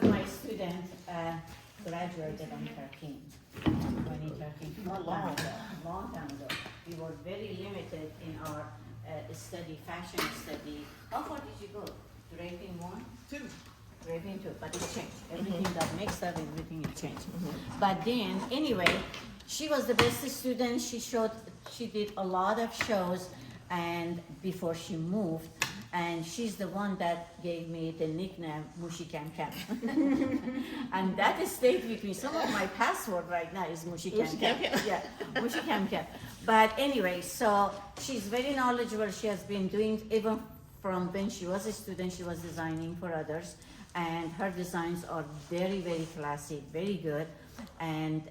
was my student, graduated on 2013. Long time ago. We were very limited in our study, fashion study. How far did you go? Draping 1? 2. Draping 2, but it changed. Everything got mixed up, everything changed. But then, anyway, she was the best student. She did a lot of shows, and before she moved, and she's the one that gave me the nickname Mushi Cam Cam. And that stayed with me. Some of my password right now is Mushi Cam Cam. Yeah, Mushi Cam Cam. But anyway, so she's very knowledgeable. She has been doing, even from when she was a student, she was designing for others. And her designs are very, very classy, very good. And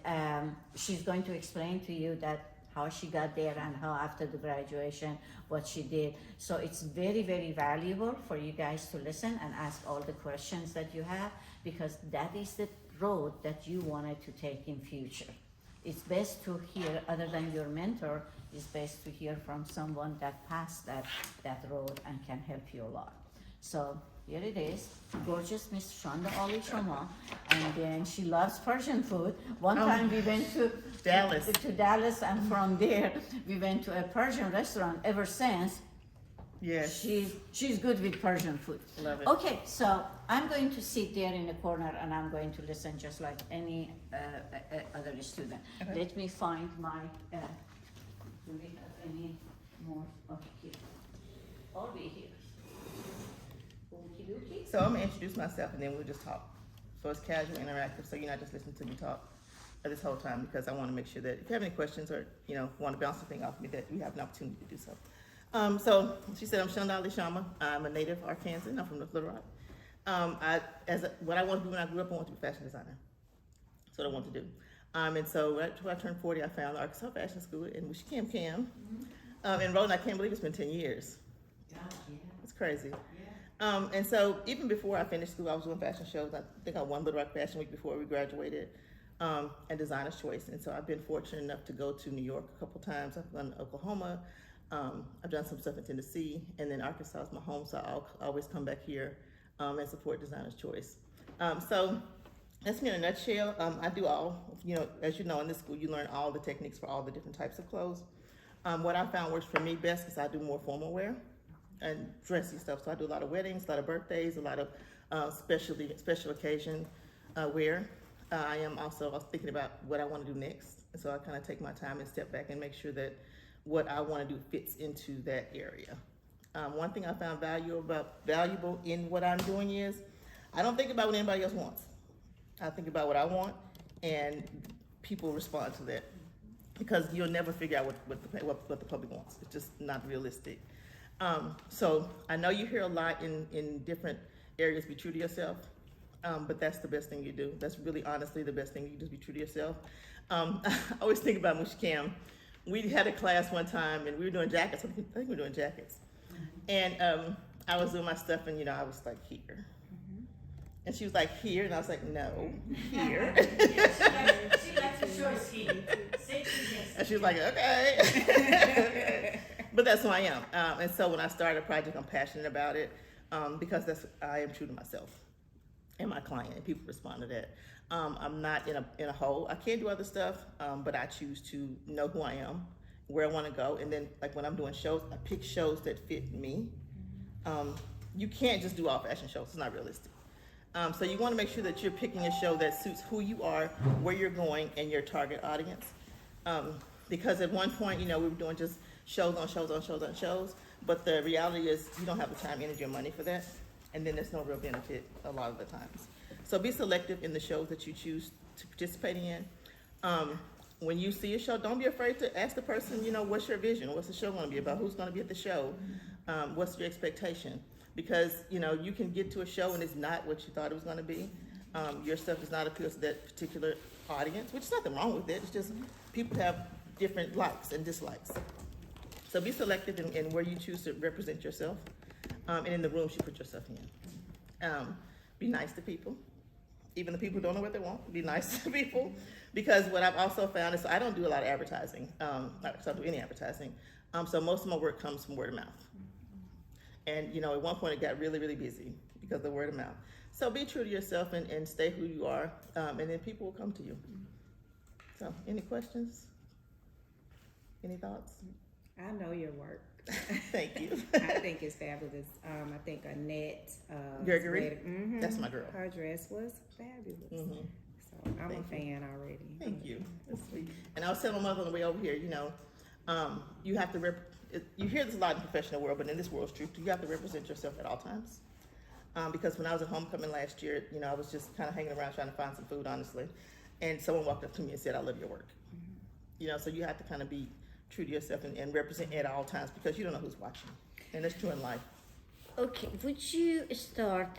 she's going to explain to you that how she got there and how after the graduation, what she did. So it's very, very valuable for you guys to listen and ask all the questions that you have, because that is the road that you wanted to take in future. It's best to hear, other than your mentor, it's best to hear from someone that passed that road and can help you a lot. So here it is, gorgeous Miss Shonda Ali-Shamaa, and then she loves Persian food. One time we went to Dallas, and from there we went to a Persian restaurant. Ever since, yes, she's good with Persian food. Love it. Okay, so I'm going to sit there in the corner and I'm going to listen just like any other student. Okay. Let me find my. Do we have any more? Okay, here. I'll be here. So I'm gonna introduce myself and then we'll just talk. So it's casual, interactive, so you're not just listening to me talk this whole time, because I want to make sure that if you have any questions or want to bounce something off me, that we have an opportunity to do so. So she said, I'm Shonda Ali-Shamaa. I'm a native Arkansan. I'm from North Little Rock. What I wanted to do when I grew up, I wanted to be a fashion designer. That's what I wanted to do. And so right when I turned 40, I found the Arkansas Fashion School in Mushi Cam Cam. Enrolled, and I can't believe it's been 10 years. Yeah. It's crazy. And so even before I finished school, I was doing fashion shows. I think I won Little Rock Fashion Week before we graduated, and Designer's Choice. And so I've been fortunate enough to go to New York a couple times. I've gone to Oklahoma. I've done some stuff in Tennessee, and then Arkansas is my home, so I'll always come back here and support Designer's Choice. So that's me in a nutshell. I do all, as you know, in this school, you learn all the techniques for all the different types of clothes. What I found works for me best is I do more formal wear and dressy stuff. So I do a lot of weddings, a lot of birthdays, a lot of special occasion wear. I am also thinking about what I want to do next. And so I kind of take my time and step back and make sure that what I want to do fits into that area. One thing I found valuable in what I'm doing is I don't think about what anybody else wants. I think about what I want, and people respond to that, because you'll never figure out what the public wants. It's just not realistic. So I know you hear a lot in different areas, be true to yourself, but that's the best thing you do. That's really honestly the best thing. You just be true to yourself. I always think about Mushi Cam. We had a class one time and we were doing jackets. I think we were doing jackets. And I was doing my stuff and I was like, here. And she was like, here, and I was like, no, here. She likes to show us here. And she was like, okay. But that's who I am. And so when I started a project, I'm passionate about it, because I am true to myself and my client, and people respond to that. I'm not in a hole. I can do other stuff, but I choose to know who I am, where I want to go, and then like when I'm doing shows, I pick shows that fit me. You can't just do all fashion shows. It's not realistic. So you want to make sure that you're picking a show that suits who you are, where you're going, and your target audience. Because at one point, we were doing just shows on shows on shows on shows, but the reality is you don't have the time, energy, or money for that, and then there's no real benefit a lot of the times. So be selective in the shows that you choose to participate in. When you see a show, don't be afraid to ask the person, what's your vision? What's the show going to be about? Who's going to be at the show? What's your expectation? Because, you can get to a show and it's not what you thought it was going to be. Your stuff does not appeal to that particular audience, which is nothing wrong with it. It's just people have different likes and dislikes. So be selective in where you choose to represent yourself, and in the rooms you put yourself in. Be nice to people. Even the people who don't know what they want, be nice to people. Because what I've also found is I don't do a lot of advertising. I don't do any advertising. So most of my work comes from word of mouth. And at one point it got really, really busy. because of the word of mouth. So be true to yourself and stay who you are, and then people will come to you. So, any questions? Any thoughts? I know your work. Thank you. I think it's fabulous. I think Annette Gregory, that's my girl. Her dress was fabulous. So I'm a fan already. Thank you. That's sweet. And I was telling my mother on the way over here, you know, you have to you hear this a lot in the professional world, but in this world it's true. You have to represent yourself at all times. Because when I was at homecoming last year, you know, I was just kind of hanging around trying to find some food, honestly. And someone walked up to me and said, "I love your work." You know, so you have to kind of be true to yourself and represent at all times, because you don't know who's watching. And that's true in life. Okay, would you start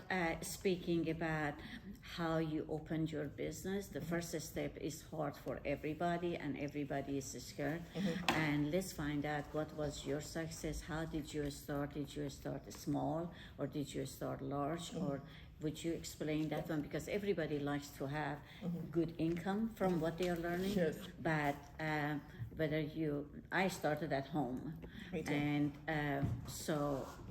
speaking about how you opened your business? The first step is hard for everybody, and everybody is scared. And let's find out what was your success. How did you start? Did you start small, or did you start large? Or would you explain that one? Because everybody likes to have good income from what they are learning. Yes. But I started at home. Me too. And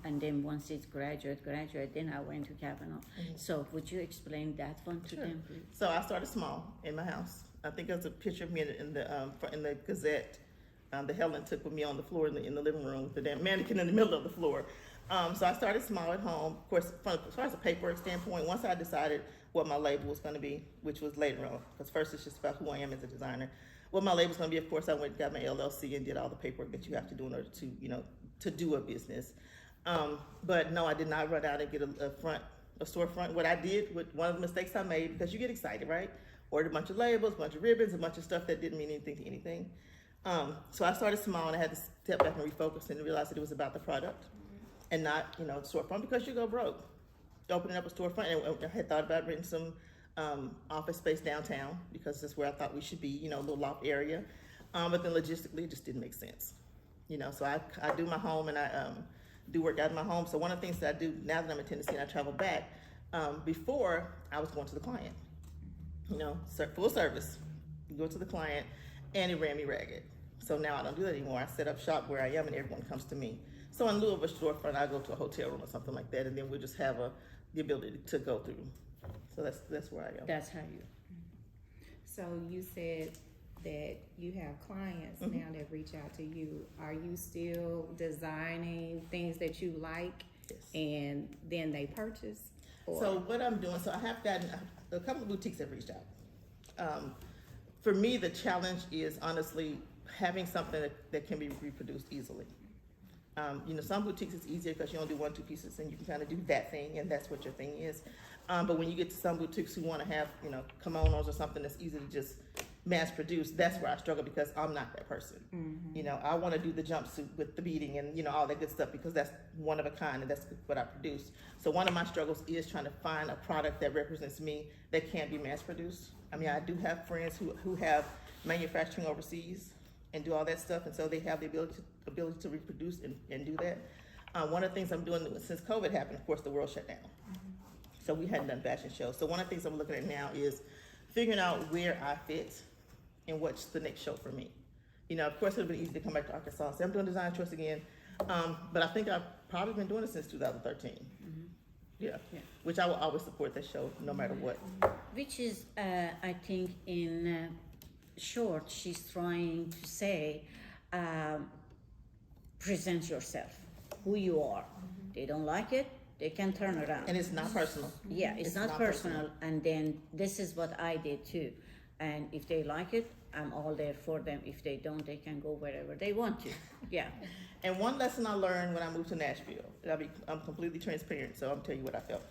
and then once it's graduate, then I went to Kavanaugh. So would you explain that one to them, please? So I started small in my house. I think there's a picture of me in the Gazette. The Helen took with me on the floor in the living room with the damn mannequin in the middle of the floor. So I started small at home. Of course, as far as a paperwork standpoint, once I decided what my label was going to be, which was later on, because first it's just about who I am as a designer. What my label was going to be, of course, I went and got my LLC and did all the paperwork that you have to do in order to, you know, to do a business. But no, I did not run out and get a storefront. What I did, one of the mistakes I made, because you get excited, right? Ordered a bunch of labels, a bunch of ribbons, a bunch of stuff that didn't mean anything to anything. So I started small, and I had to step back and refocus and realize that it was about the product and not, you know, storefront, because you go broke. Opening up a storefront, and I had thought about renting some office space downtown, because that's where I thought we should be, you know, a little loft area. But then logistically, it just didn't make sense. You know, so I do my home, and I do work out of my home. So one of the things that I do now that I'm in Tennessee and I travel back, before I was going to the client, you know, full service, you go to the client, and it ran me ragged. So now I don't do that anymore. I set up shop where I am, and everyone comes to me. So in lieu of a storefront, I go to a hotel room or something like that, and then we just have the ability to go through. So that's where I am. That's how you. So you said that you have clients now that reach out to you. Are you still designing things that you like, Yes. and then they purchase? Or? So what I'm doing, so I have gotten a couple of boutiques have reached out. For me, the challenge is honestly having something that can be reproduced easily. You know, some boutiques it's easier because you only do 1-2 pieces, and you can kind of do that thing, and that's what your thing is. But when you get to some boutiques who want to have, you know, kimonos or something that's easy to just mass produce, that's where I struggle, because I'm not that person. You know, I want to do the jumpsuit with the beading and, you know, all that good stuff, because that's one of a kind, and that's what I produce. So one of my struggles is trying to find a product that represents me that can't be mass produced. I mean, I do have friends who have manufacturing overseas and do all that stuff, and so they have the ability to reproduce and do that. One of the things I'm doing since COVID happened, of course, the world shut down. So we hadn't done fashion shows. So one of the things I'm looking at now is figuring out where I fit and what's the next show for me. You know, of course, it would have been easy to come back to Arkansas and say, I'm doing Design Choice again. But I think I've probably been doing it since 2013. Yeah, which I will always support that show no matter what. Which is, I think, in short, she's trying to say, present yourself, who you are. They don't like it, they can turn around. And it's not personal. Yeah, it's not personal. And then this is what I did too. And if they like it, I'm all there for them. If they don't, they can go wherever they want to. Yeah. And one lesson I learned when I moved to Nashville, and I'm completely transparent, so I'm telling you what I felt.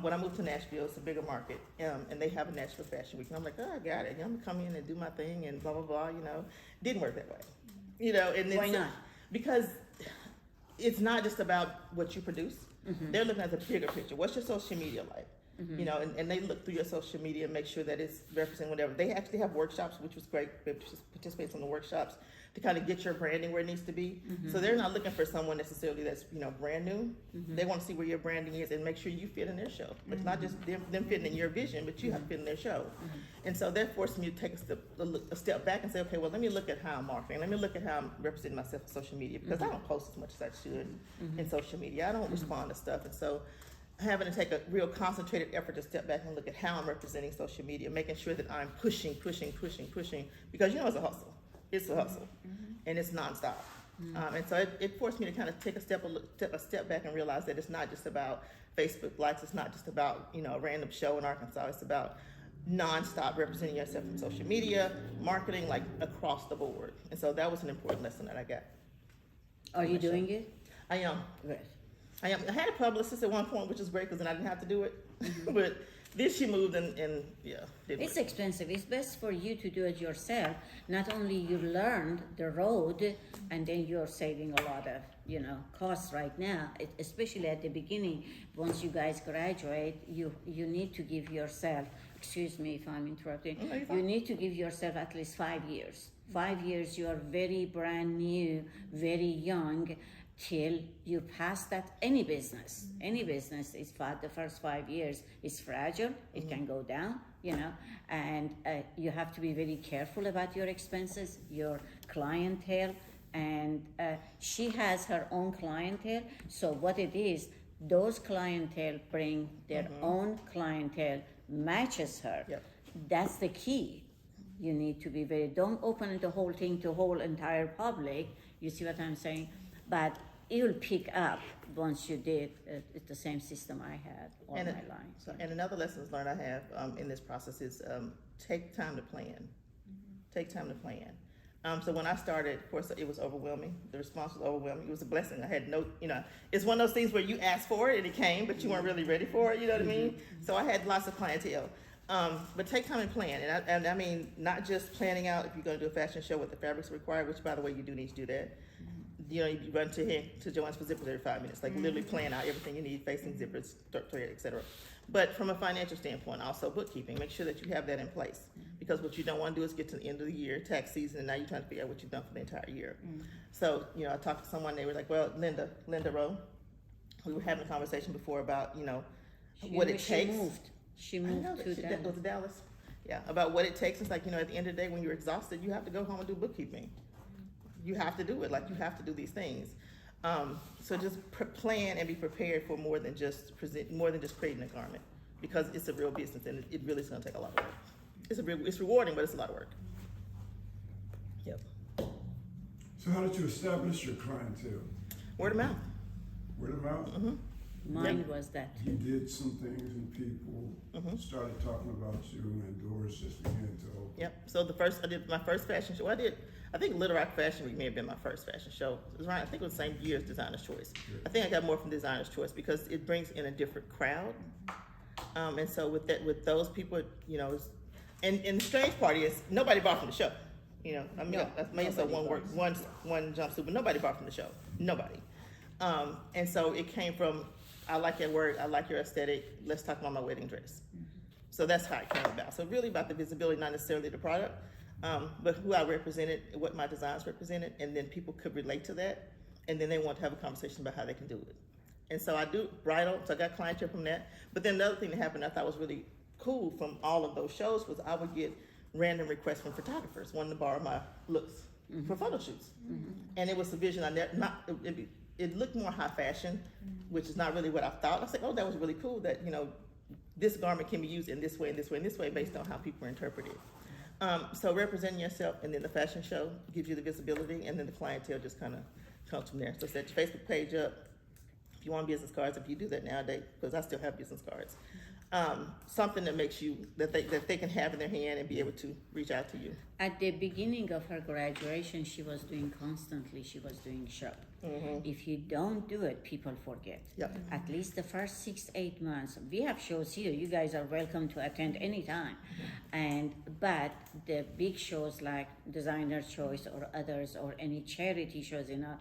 When I moved to Nashville, it's a bigger market, and they have a Nashville Fashion Week. And I'm like, oh, I got it. I'm gonna come in and do my thing and blah, blah, blah, you know. Didn't work that way. You know, and Why not? Because it's not just about what you produce. They're looking at the bigger picture. What's your social media like? You know, and they look through your social media and make sure that it's representing whatever. They actually have workshops, which was great. Participates in the workshops to kind of get your branding where it needs to be. So they're not looking for someone necessarily that's, you know, brand new. They want to see where your branding is and make sure you fit in their show. It's not just them fitting in your vision, but you have to fit in their show. And so they're forcing you to take a step back and say, okay, well, let me look at how I'm marketing. Let me look at how I'm representing myself on social media, because I don't post as much as I should in social media. I don't respond to stuff. And so having to take a real concentrated effort to step back and look at how I'm representing social media, making sure that I'm pushing, because you know it's a hustle. It's a hustle, and it's nonstop. And so it forced me to kind of take a step back and realize that it's not just about Facebook likes. It's not just about, you know, a random show in Arkansas. It's about nonstop representing yourself in social media, marketing, like across the board. And so that was an important lesson that I got. Are you doing it? I am. Good. I am. I had a publicist at one point, which is great because then I didn't have to do it. But then she moved and yeah. It's expensive. It's best for you to do it yourself. Not only you learned the road, and then you're saving a lot of, you know, costs right now, especially at the beginning. Once you guys graduate, you need to give yourself, excuse me if I'm interrupting, you need to give yourself at least 5 years. 5 years, you are very brand new, very young, till you pass that. Any business is the first 5 years is fragile. It can go down, you know, and you have to be very careful about your expenses, your clientele, and she has her own clientele. So what it is, those clientele bring their own clientele, matches her. Yep. That's the key. You need to be don't open the whole thing to whole entire public. You see what I'm saying? But it will pick up once you did. It's the same system I had all my life. So, and another lesson learned I have in this process is take time to plan. Take time to plan. So when I started, of course, it was overwhelming. The response was overwhelming. It was a blessing. I had no, you know, it's one of those things where you asked for it and it came, but you weren't really ready for it. You know what I mean? So I had lots of clientele. But take time and plan. And I mean, not just planning out if you're going to do a fashion show with the fabrics required, which by the way, you do need to do that. You know, you run to Joanne's for zippers every 5 minutes, like literally plan out everything you need, facing zippers, thread, etc. But from a financial standpoint, also bookkeeping, make sure that you have that in place, because what you don't want to do is get to the end of the year, tax season, and now you're trying to figure out what you've done for the entire year. So, you know, I talked to someone, they were like, well, Linda Rowe, we were having a conversation before about, you know, what it takes. She moved to Dallas. Was Dallas? Yeah, about what it takes. It's like, you know, at the end of the day, when you're exhausted, you have to go home and do bookkeeping. You have to do it. Like, you have to do these things. So just plan and be prepared for more than just creating a garment, because it's a real business and it really is going to take a lot of work. It's rewarding, but it's a lot of work. Yep. So how did you establish your clientele? Word of mouth. Word of mouth? Mine was that. You did some things and people started talking about you and doors just began to open. Yep. So I did my first fashion show. I think Little Rock Fashion Week may have been my first fashion show. It was around, I think it was the same year as Designer's Choice. Sure. I think I got more from Designer's Choice because it brings in a different crowd. And so with those people, you know, and the strange part is nobody bought from the show. You know, I mean, I may have said one jumpsuit, but nobody bought from the show. Nobody. And so it came from, I like your work, I like your aesthetic, let's talk about my wedding dress. So that's how it came about. So really about the visibility, not necessarily the product, but who I represented, what my designs represented, and then people could relate to that, and then they want to have a conversation about how they can do it. And so I do bridal, so I got clientele from that. But then another thing that happened I thought was really cool from all of those shows was I would get random requests from photographers wanting to borrow my looks for photo shoots. And it was a vision it looked more high fashion, which is not really what I thought. I was like, oh, that was really cool that, you know, this garment can be used in this way, and this way, and this way, based on how people interpret it. So representing yourself, and then the fashion show gives you the visibility, and then the clientele just kind of comes from there. So set your Facebook page up. If you want business cards, if you do that nowadays, because I still have business cards, something that makes you, that they can have in their hand and be able to reach out to you. At the beginning of her graduation, she was doing show. If you don't do it, people forget. Yep. At least the first 6-8 months, we have shows here. You guys are welcome to attend anytime. But the big shows like Designer's Choice or others, or any charity shows, you know,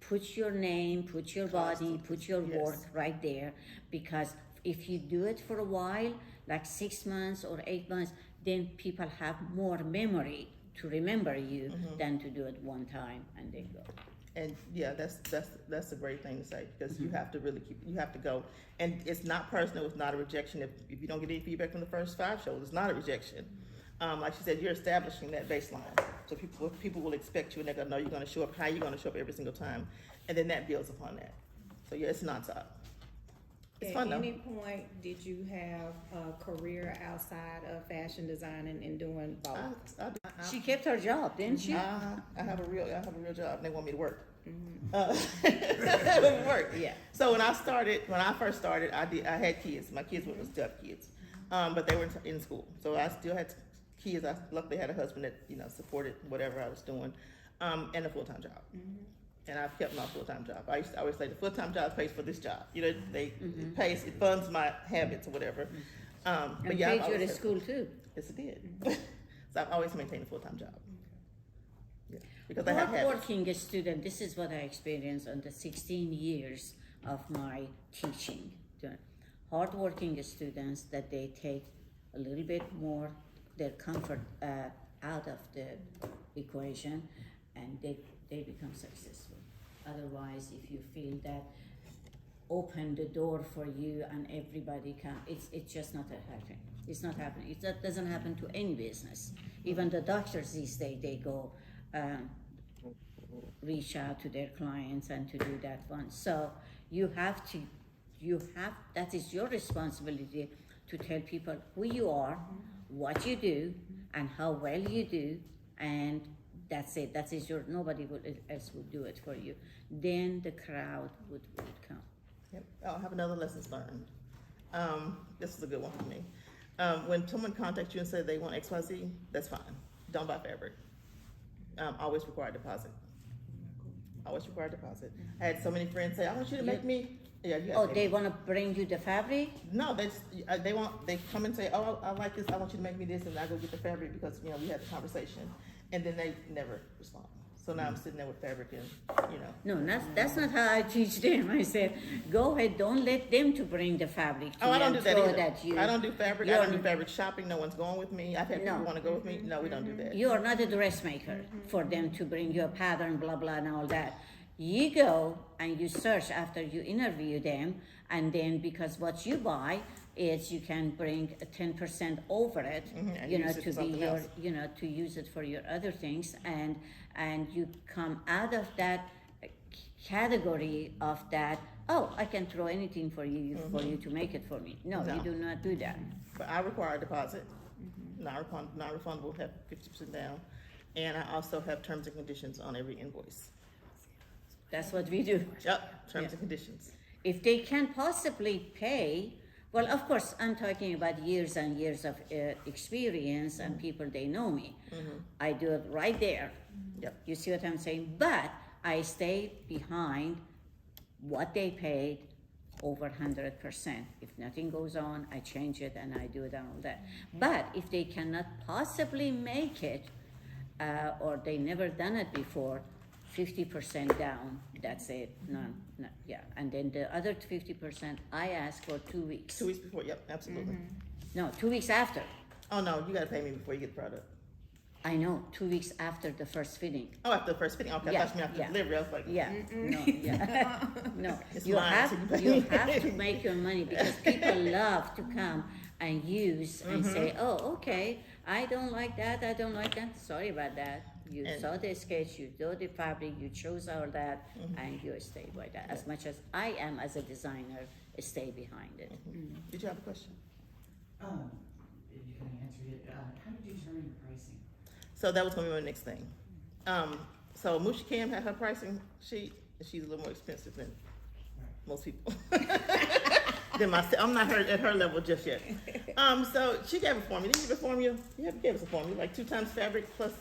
put your name, put your body, put your work right there, because if you do it for a while, like 6 months or 8 months, then people have more memory to remember you than to do it one time and then go. And yeah, that's a great thing to say, because you have to really you have to go. And it's not personal, it's not a rejection. If you don't get any feedback from the first 5 shows, it's not a rejection. Like she said, you're establishing that baseline. So people will expect you, and they're gonna know you're gonna show up, how you're gonna show up every single time. And then that builds upon that. So yeah, it's nonstop. It's At fun though. any point, did you have a career outside of fashion designing and doing both? She kept her job, didn't she? I have a real job. They want me to work. They want me to work. Yeah. So when I first started, I had kids. My kids were still have kids, but they were in school. So I still had kids. I luckily had a husband that supported whatever I was doing, and a full-time job. And I've kept my full-time job. I always say the full-time job pays for this job. It funds my habits or whatever. And But yeah, I've paid you always to had- school too. Yes, it did. So I've always maintained a full-time job. Yeah, because I have habits. Hardworking student, this is what I experienced on the 16 years of my teaching. Hardworking students that they take a little bit more their comfort out of the equation, and they become successful. Otherwise, if you feel that open the door for you and everybody can, it's just not happening. It's not happening. That doesn't happen to any business. Even the doctors these days, they go reach out to their clients and to do that one. So that is your responsibility to tell people who you are, what you do, and how well you do, and that's it. That is nobody else would do it for you. Then the crowd would come. Yep. I'll have another lessons learned. This is a good one for me. When someone contacts you and says they want XYZ, that's fine. Don't buy fabric. Always require a deposit. Always require a deposit. I had so many friends say, "I want you to make me." Yeah. You Oh, they want to bring you the fabric? No, they come and say, "Oh, I like this. I want you to make me this," and I go get the fabric because we had the conversation, and then they never respond. So now I'm sitting there with fabric and No, that's not how I teach them. I said, go ahead, don't let them to bring the fabric to Oh, I you don't do and that throw either. it at you. I don't do fabric. I You're- don't do fabric shopping. No one's going with me. I've had people No. want to go with me. No, we don't do that. You are not a dressmaker for them to bring you a pattern, blah, blah, and all that. You go and you search after you interview them, and then because what you buy is you can bring 10% over it, And use it to for be something your, else. to use it for your other things, and you come out of that category of that, oh, I can throw anything for you to make it for me. No, No. you do not do that. But I require a deposit. Non-refundable, have 50% down, and I also have terms and conditions on every invoice. That's what we do. Yep, terms Yeah. and conditions. If they can possibly pay, well, of course, I'm talking about years and years of experience and people, they know me. I do it right there. Yep. You see what I'm saying? But I stay behind what they paid over 100%. If nothing goes on, I change it and I do it and all that. But if they cannot possibly make it, or they never done it before, 50% down, that's it. No, yeah. And then the other 50%, I ask for 2 weeks. 2 weeks before, yep, absolutely. No, 2 weeks after. Oh, no, you gotta pay me before you get the product. I know, 2 weeks after the first fitting. Oh, after the first fitting, okay, Yeah, I thought you meant after yeah. delivery, I was like, Yeah, no, yeah. No, It's you mine, have, so you have to make your money because people love to come and use and say, oh, okay, I don't like that, I don't like that. Sorry about that. You And- saw the sketch, you saw the fabric, you chose all that, and you stay by that. As much as I am as a designer, stay behind it. Did you have a question? If you can answer it, how did you determine your pricing? So that was gonna be my next thing. So Musha Cam had her pricing sheet, and she's a little more expensive than most people. I'm not at her level just yet. So she gave a formula. Didn't you give a formula? You gave us a formula, like 2 times fabric plus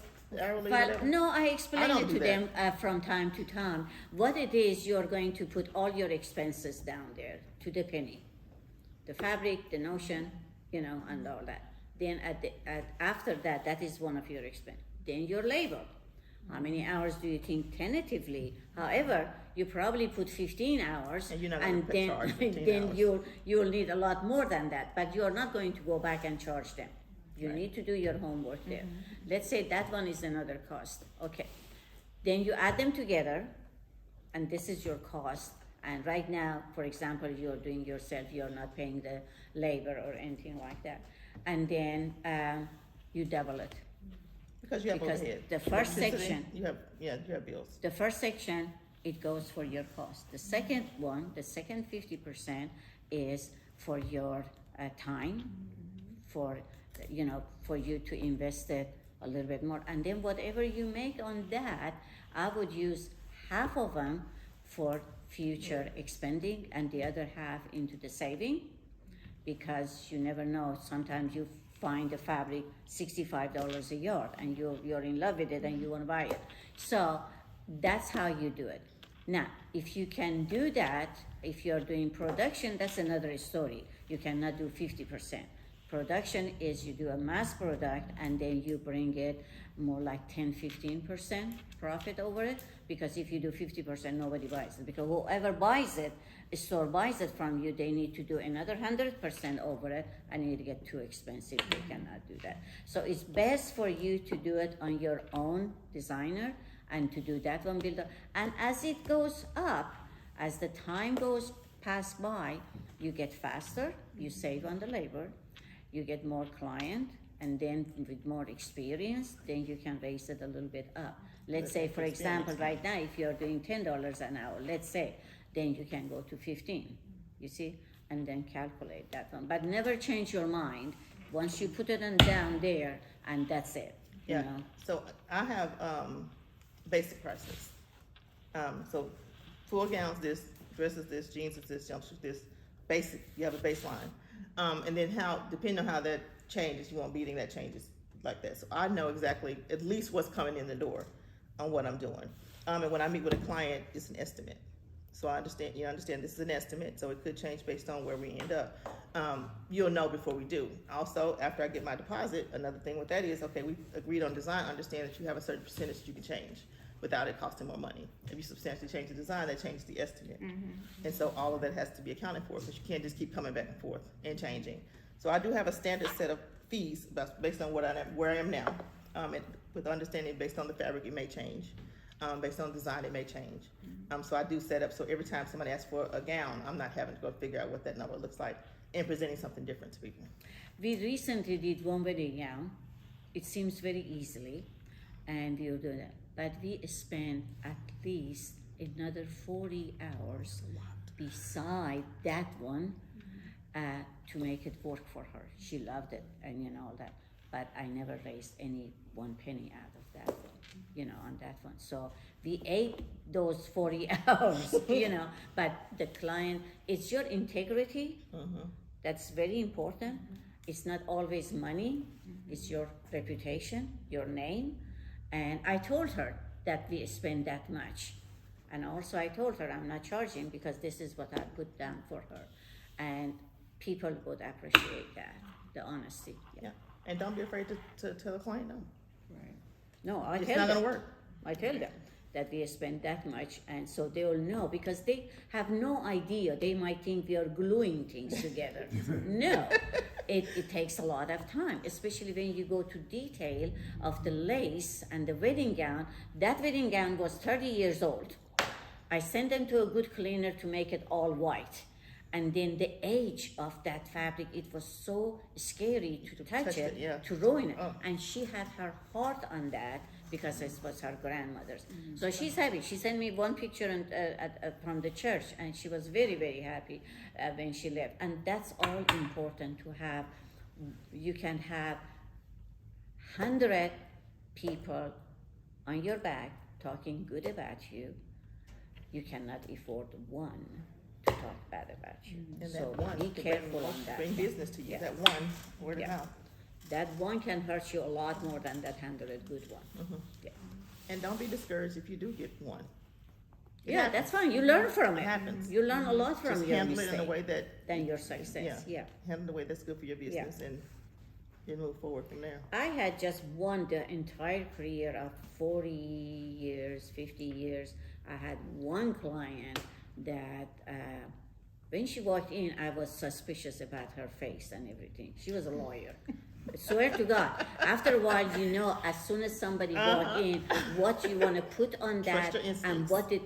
hourly, But whatever. no, I explain don't it do to that. them from time to time. What it is, you're going to put all your expenses down there to the penny. The fabric, the notion, and all that. Then after that, that is one of your expenses. Then your labor. How many hours do you think tentatively? However, you probably put 15 hours, And you're not gonna then charge 15 then hours. you'll need a lot more than that. But you're not going to go back and charge them. You need to do your homework there. Let's say that one is another cost. Okay. Then you add them together, and this is your cost. And right now, for example, you're doing yourself, you're not paying the labor or anything like that. And then you double it. Because you have because overhead. the first Electricity, section- you have bills. The first section, it goes for your cost. The second one, the second 50%, is for your time, for for you to invest it a little bit more, and then whatever you make on that, I would use half of them for future expending and the other half into the saving, because you never know. Sometimes you find a fabric $65 a yard and you're in love with it and you want to buy it. So that's how you do it. Now, if you can do that, if you're doing production, that's another story. You cannot do 50%. Production is you do a mass product and then you bring it more like 10-15% profit over it, because if you do 50%, nobody buys it, because whoever buys it, a store buys it from you, they need to do another 100% over it, and it get too expensive. They cannot do that. So it's best for you to do it on your own designer and to do that one builder. And as it goes up, as the time goes pass by, you get faster, you save on the labor, you get more client, and then with more experience, then you can raise it a little bit up. Let's say, for example, right now, if you're doing $10 an hour, let's say, then you can go to 15, you see, and then calculate that one. But never change your mind. Once you put it on down there, and that's it. Yeah. You know? So I have basic prices. So full gowns this, dresses this, jeans is this, jumpsuit this, basic. You have a baseline, and then how, depending on how that changes, you want beating that changes like that. So I know exactly at least what's coming in the door on what I'm doing. And when I meet with a client, it's an estimate. So I understand, you understand this is an estimate, so it could change based on where we end up. You'll know before we do. Also, after I get my deposit, another thing with that is, okay, we agreed on design, understand that you have a certain percentage you can change without it costing more money. If you substantially change the design, that changes the estimate. And so all of that has to be accounted for, because you can't just keep coming back and forth and changing. So I do have a standard set of fees based on where I am now, and with understanding based on the fabric, it may change. Based on design, it may change. So I do set up, so every time somebody asks for a gown, I'm not having to go figure out what that number looks like and presenting something different to people. We recently did one wedding gown. It seems very easily, and we'll do that. But we spent at least another 40 hours beside that one to make it work for her. She loved it, and all that. But I never raised any 1 penny out of that one, on that one. So we ate those 40 hours, but the client, it's your integrity. That's very important. It's not always money. It's your reputation, your name. And I told her that we spend that much. And also I told her I'm not charging because this is what I put down for her. And people would appreciate that, the honesty. Yeah. And don't be afraid to tell the client no. Right. No, I It's tell not them. gonna work. I tell them that we spend that much, and so they will know, because they have no idea. They might think we are gluing things together. No, it takes a lot of time, especially when you go to detail of the lace and the wedding gown. That wedding gown was 30 years old. I sent them to a good cleaner to make it all white. And then the age of that fabric, it was so scary to touch it, yeah. to ruin it. Oh. And she had her heart on that because it was her grandmother's. So she's happy. She sent me one picture from the church, and she was very, very happy when she left. And that's all important to have. You can have 100 people on your back talking good about you. You cannot afford one to talk bad about you. And So that one be can careful on that. bring business to you. Yeah. That one, word Yeah. of mouth. That one can hurt you a lot more than that 100 good one. Yeah. And don't be discouraged if you do get one. It Yeah, happens. that's fine. You learn from it. It happens. You learn a lot from Just your handle it mistake in a way that, than your success. Yeah. handle it in a way that's good for your business, and you move forward from there. I had just won the entire career of 40 years, 50 years. I had one client that when she walked in, I was suspicious about her face and everything. She was a lawyer. I swear to God. After a while, as soon as somebody walks in, what you want to put on that, Trust your instincts. and what the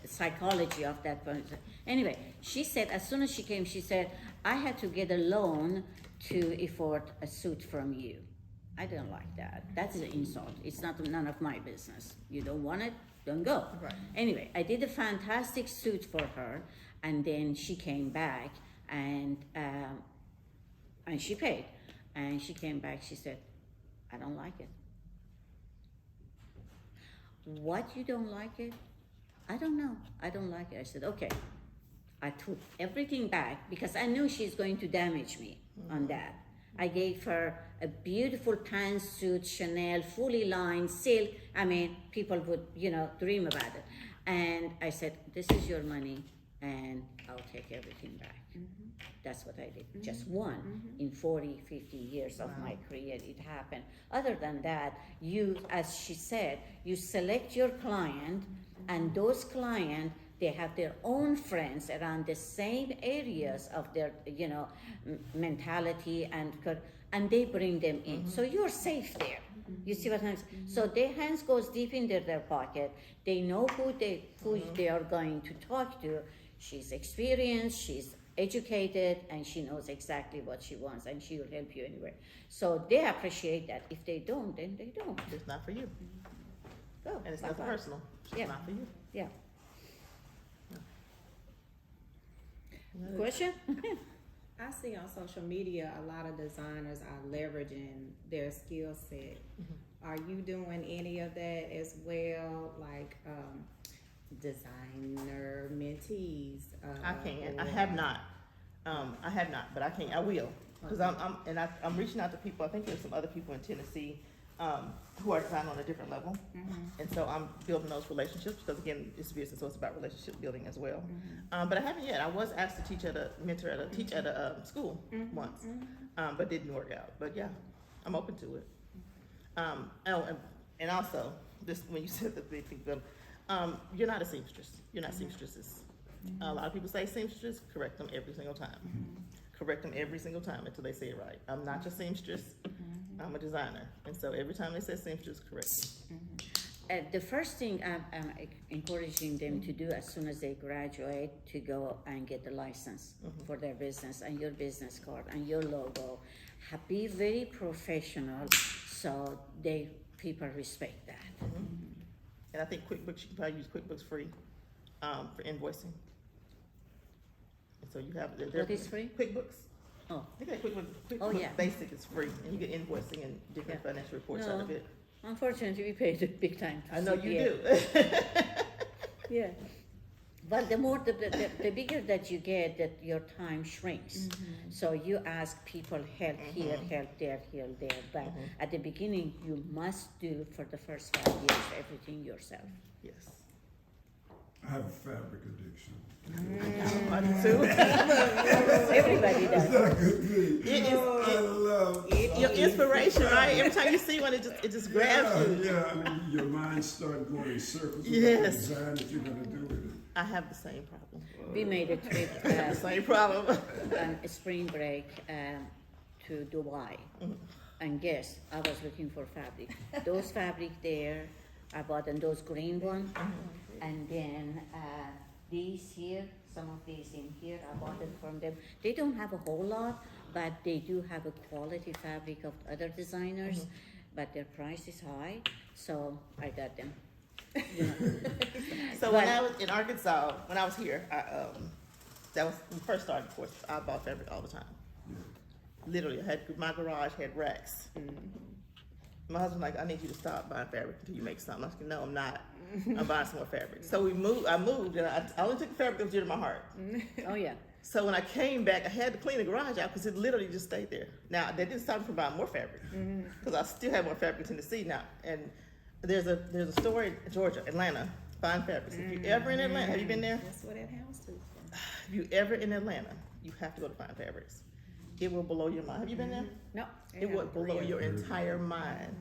psychology of that person. Anyway, she said, as soon as she came, she said, I had to get a loan to afford a suit from you. I don't like that. That's an insult. It's none of my business. You don't want it, don't go. Right. Anyway, I did a fantastic suit for her, and then she came back and she paid, and she came back. She said, "I don't like it." What, you don't like it? I don't know. I don't like it. I said, okay. I took everything back because I knew she's going to damage me on that. I gave her a beautiful pantsuit, Chanel, fully lined, silk. I mean, people would, dream about it. And I said, this is your money, and I'll take everything back. That's what I did. Just one in 40, 50 years of my career, it happened. Other than that, you, as she said, you select your client, and those clients, they have their own friends around the same areas of their, mentality, and they bring them in. So you're safe there. You see what I'm saying? So their hands goes deep into their pocket. They know who they are going to talk to. She's experienced, she's educated, and she knows exactly what she wants, and she will help you anywhere. So they appreciate that. If they don't, then they don't. It's not for you. Go. And it's not Bye-bye. personal. It's Yeah. not for you. Yeah. Question? I see on social media a lot of designers are leveraging their skill set. Are you doing any of that as well, like designer mentees? I can't. I or- have not. I have not, but I can't. I will, because I'm reaching out to people. I think there's some other people in Tennessee who are designing on a different level, and so I'm building those relationships, because again, it's business, so it's about relationship building as well. But I haven't yet. I was asked to teach at a school once, but didn't work out. But yeah, I'm open to it. And also, this, when you said the big thing, you're not a seamstress. You're not seamstresses. A lot of people say seamstress. Correct them every single time. Correct them every single time until they say it right. I'm not your seamstress. I'm a designer, and so every time they say seamstress, correct me. The first thing I'm encouraging them to do as soon as they graduate, to go and get the license for their business, and your business card and your logo. Be very professional, so people respect that. And I think QuickBooks, you can probably use QuickBooks free for invoicing. And so you have What is free? QuickBooks. Oh. I think that QuickBooks Oh, yeah. Basic is free, and you get invoicing and different financial reports out of it. Unfortunately, we pay the big time. I know you CPA. do. Yeah. But the bigger that you get, that your time shrinks. So you ask people help here, help there, help there. But at the beginning, you must do for the first 5 years everything yourself. Yes. I have a fabric addiction. I do too. Everybody Is does. that a good thing? It I love your inspiration, right? Every time you see one, it just grabs you. Yeah, I mean, your mind starts going in circles with Yes. the design that you're gonna do with it. I have the same problem. We made a trip The same problem. on a spring break to Dubai. And guess, I was looking for fabric. Those fabric there, I bought them, those green one. And then these here, some of these in here, I bought them from them. They don't have a whole lot, but they do have a quality fabric of other designers, but their price is high, so I got them. So when I was in Arkansas, when I was here, that was when we first started. Of course, I bought fabric all the time. Literally, my garage had racks. My husband was like, I need you to stop buying fabric until you make something. I was like, no, I'm not. I'm buying some more fabric. So I moved, and I only took the fabric that was dear to my heart. Oh, yeah. So when I came back, I had to clean the garage out because it literally just stayed there. Now, that didn't stop me from buying more fabric, because I still have more fabric in Tennessee now. And there's a store in Georgia, Atlanta, Fine Fabrics. If you're ever in Atlanta, have you been there? That's what that house is for. If you're ever in Atlanta, you have to go to Fine Fabrics. It will blow your mind. Have you been there? No. It will blow your entire mind.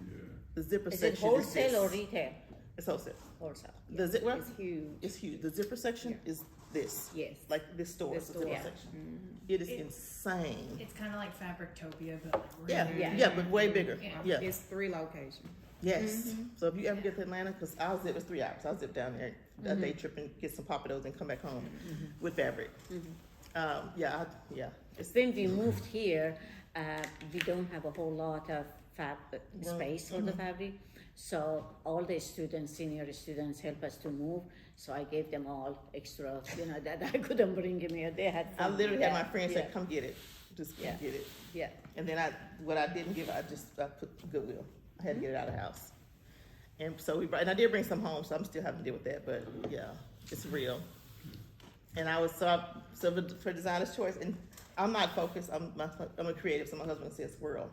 The zipper Is it section wholesale or this. ritail? It's wholesale. Wholesale. The zip, well, It's huge. it's huge. The zipper section is this. Yes. Like this store, This is the zipper store. section. It is It- insane. It's kind of like Fabrictopia, but like Yeah, really yeah, but way bigger. Yeah. Yeah. It's 3 locations. Yes. So if you ever get to Atlanta, because I'll zip, it's 3 hours. I'll zip down there a day trip and get some papados and come back home with fabric. Yeah. It's When we moved here, we don't have a whole lot of space for the fabric. So all the students, senior students, help us to move. So I gave them all extra, that I couldn't bring in here. They had I fun literally with had my that. friend Yeah. say, come get it. Just come Yeah. get it. Yeah. And then what I didn't give, I put Goodwill. I had to get it out of the house. And so and I did bring some home, so I'm still having to deal with that, but yeah, it's real. And for designer's choice, and I'm not focused, I'm a creative, so my husband says squirrel,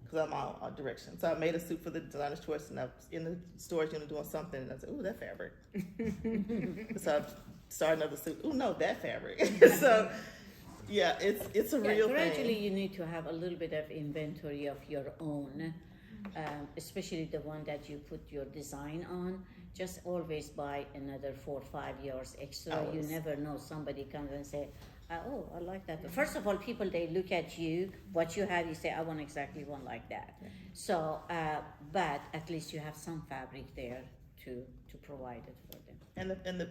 because I'm all direction. So I made a suit for the designer's choice, and I was in the storage unit doing something, and I said, ooh, that fabric. So I started another suit, ooh, no, that fabric. So, yeah, it's a real gradually thing. you need to have a little bit of inventory of your own, especially the one that you put your design on. Just always buy another 4 or 5 years extra. You Always. never know, somebody comes and say, oh, I like that. First of all, people, they look at you, what you have, you say, I want exactly one like that. So, but at least you have some fabric there to provide it for them. And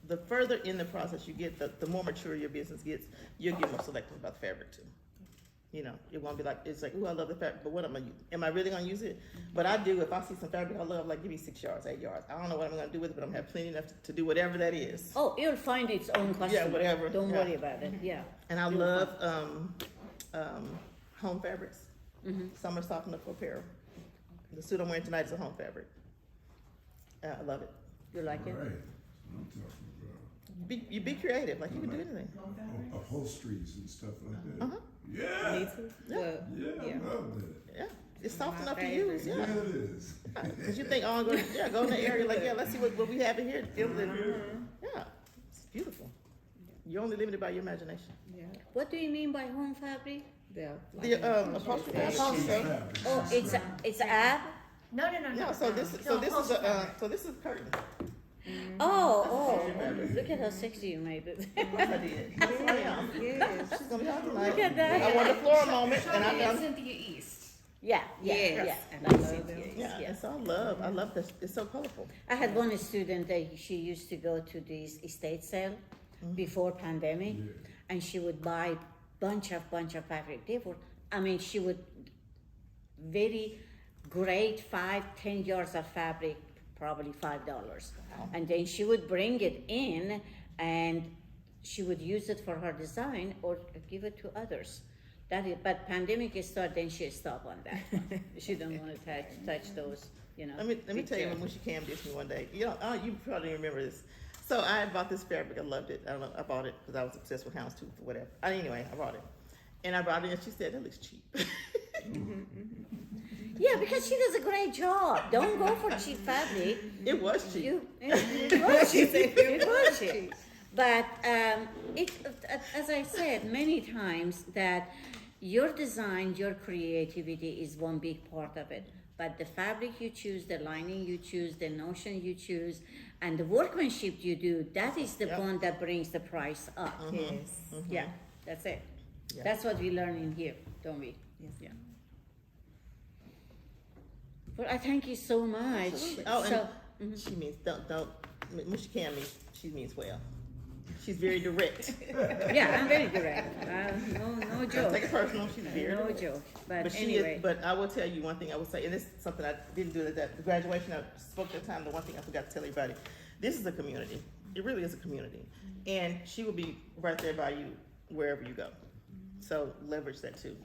the further in the process you get, the more mature your business gets, you'll get more selective about the fabric too. It won't be like, it's like, ooh, I love the fabric, but what am I use? Am I really gonna use it? But I do, if I see some fabric I love, like, give me 6 yards, 8 yards. I don't know what I'm gonna do with it, but I'm gonna have plenty enough to do whatever that is. Oh, you'll find its own customer. whatever. Don't Yeah. worry about it, yeah. And I love home fabrics. Mm-hmm. Summer softener for apparel. The suit I'm wearing tonight is a home fabric. I love it. You like All it? right, that's what I'm talking about. You be creative, like you can do anything. Upholsteries and stuff like that. Uh-huh. Yeah, Me too. Yeah. Well, yeah, yeah. I love that. Yeah, it's soft My enough to favorite. use. Yeah, Yeah, it is. because you think, oh, go in the area, like, yeah, let's see what we have in here. Yeah, it's beautiful. You're only limited by your imagination. Yeah. What do you mean by home fabric? The upholstery fabric. Fabric. Oh, it's a ab? No. Yeah, so this is curtain. Oh, look at how sexy you made it. I did. I am. Yes. She's gonna be hot tonight. Look at that. I want a floral moment, and I And got. Cynthia East. Yeah, Yes. I like love it, them. Yeah, yes. and so I love this. It's so colorful. I had one student that she used to go to this estate sale before pandemic, and she would buy bunch of fabric. She would very great 5-10 yards of fabric, probably $5, and then she would bring it in, and she would use it for her design or give it to others. But pandemic started, then she stopped on that one. She don't want to touch those, Let me tell you when she came to me one day. You probably remember this. So I bought this fabric. I loved it. I don't know. I bought it because I was obsessed with houndstooth or whatever. Anyway, I bought it, and I brought it, and she said, "That looks cheap." Yeah, because she does a great job. Don't go for cheap fabric. It was cheap. It was cheap. It was cheap. But as I said many times, that your design, your creativity is one big part of it. But the fabric you choose, the lining you choose, the notion you choose, and the workmanship you do, that is the one that brings the price up. Yes. Yeah, that's it. Yeah. That's what we learn in here, don't we? Yes. Yeah. Well, I thank you so much. Absolutely. Oh, So, and she means don't. When she can mean, she means well. She's very direct. yeah, I'm very direct. No Don't joke. take it personal. She's very No direct. joke. But But anyway, But I will tell you one thing I would say, and this is something I didn't do at the graduation. I spoke at the time. The one thing I forgot to tell everybody: this is a community. It really is a community, and she will be right there by you wherever you go. So leverage that too.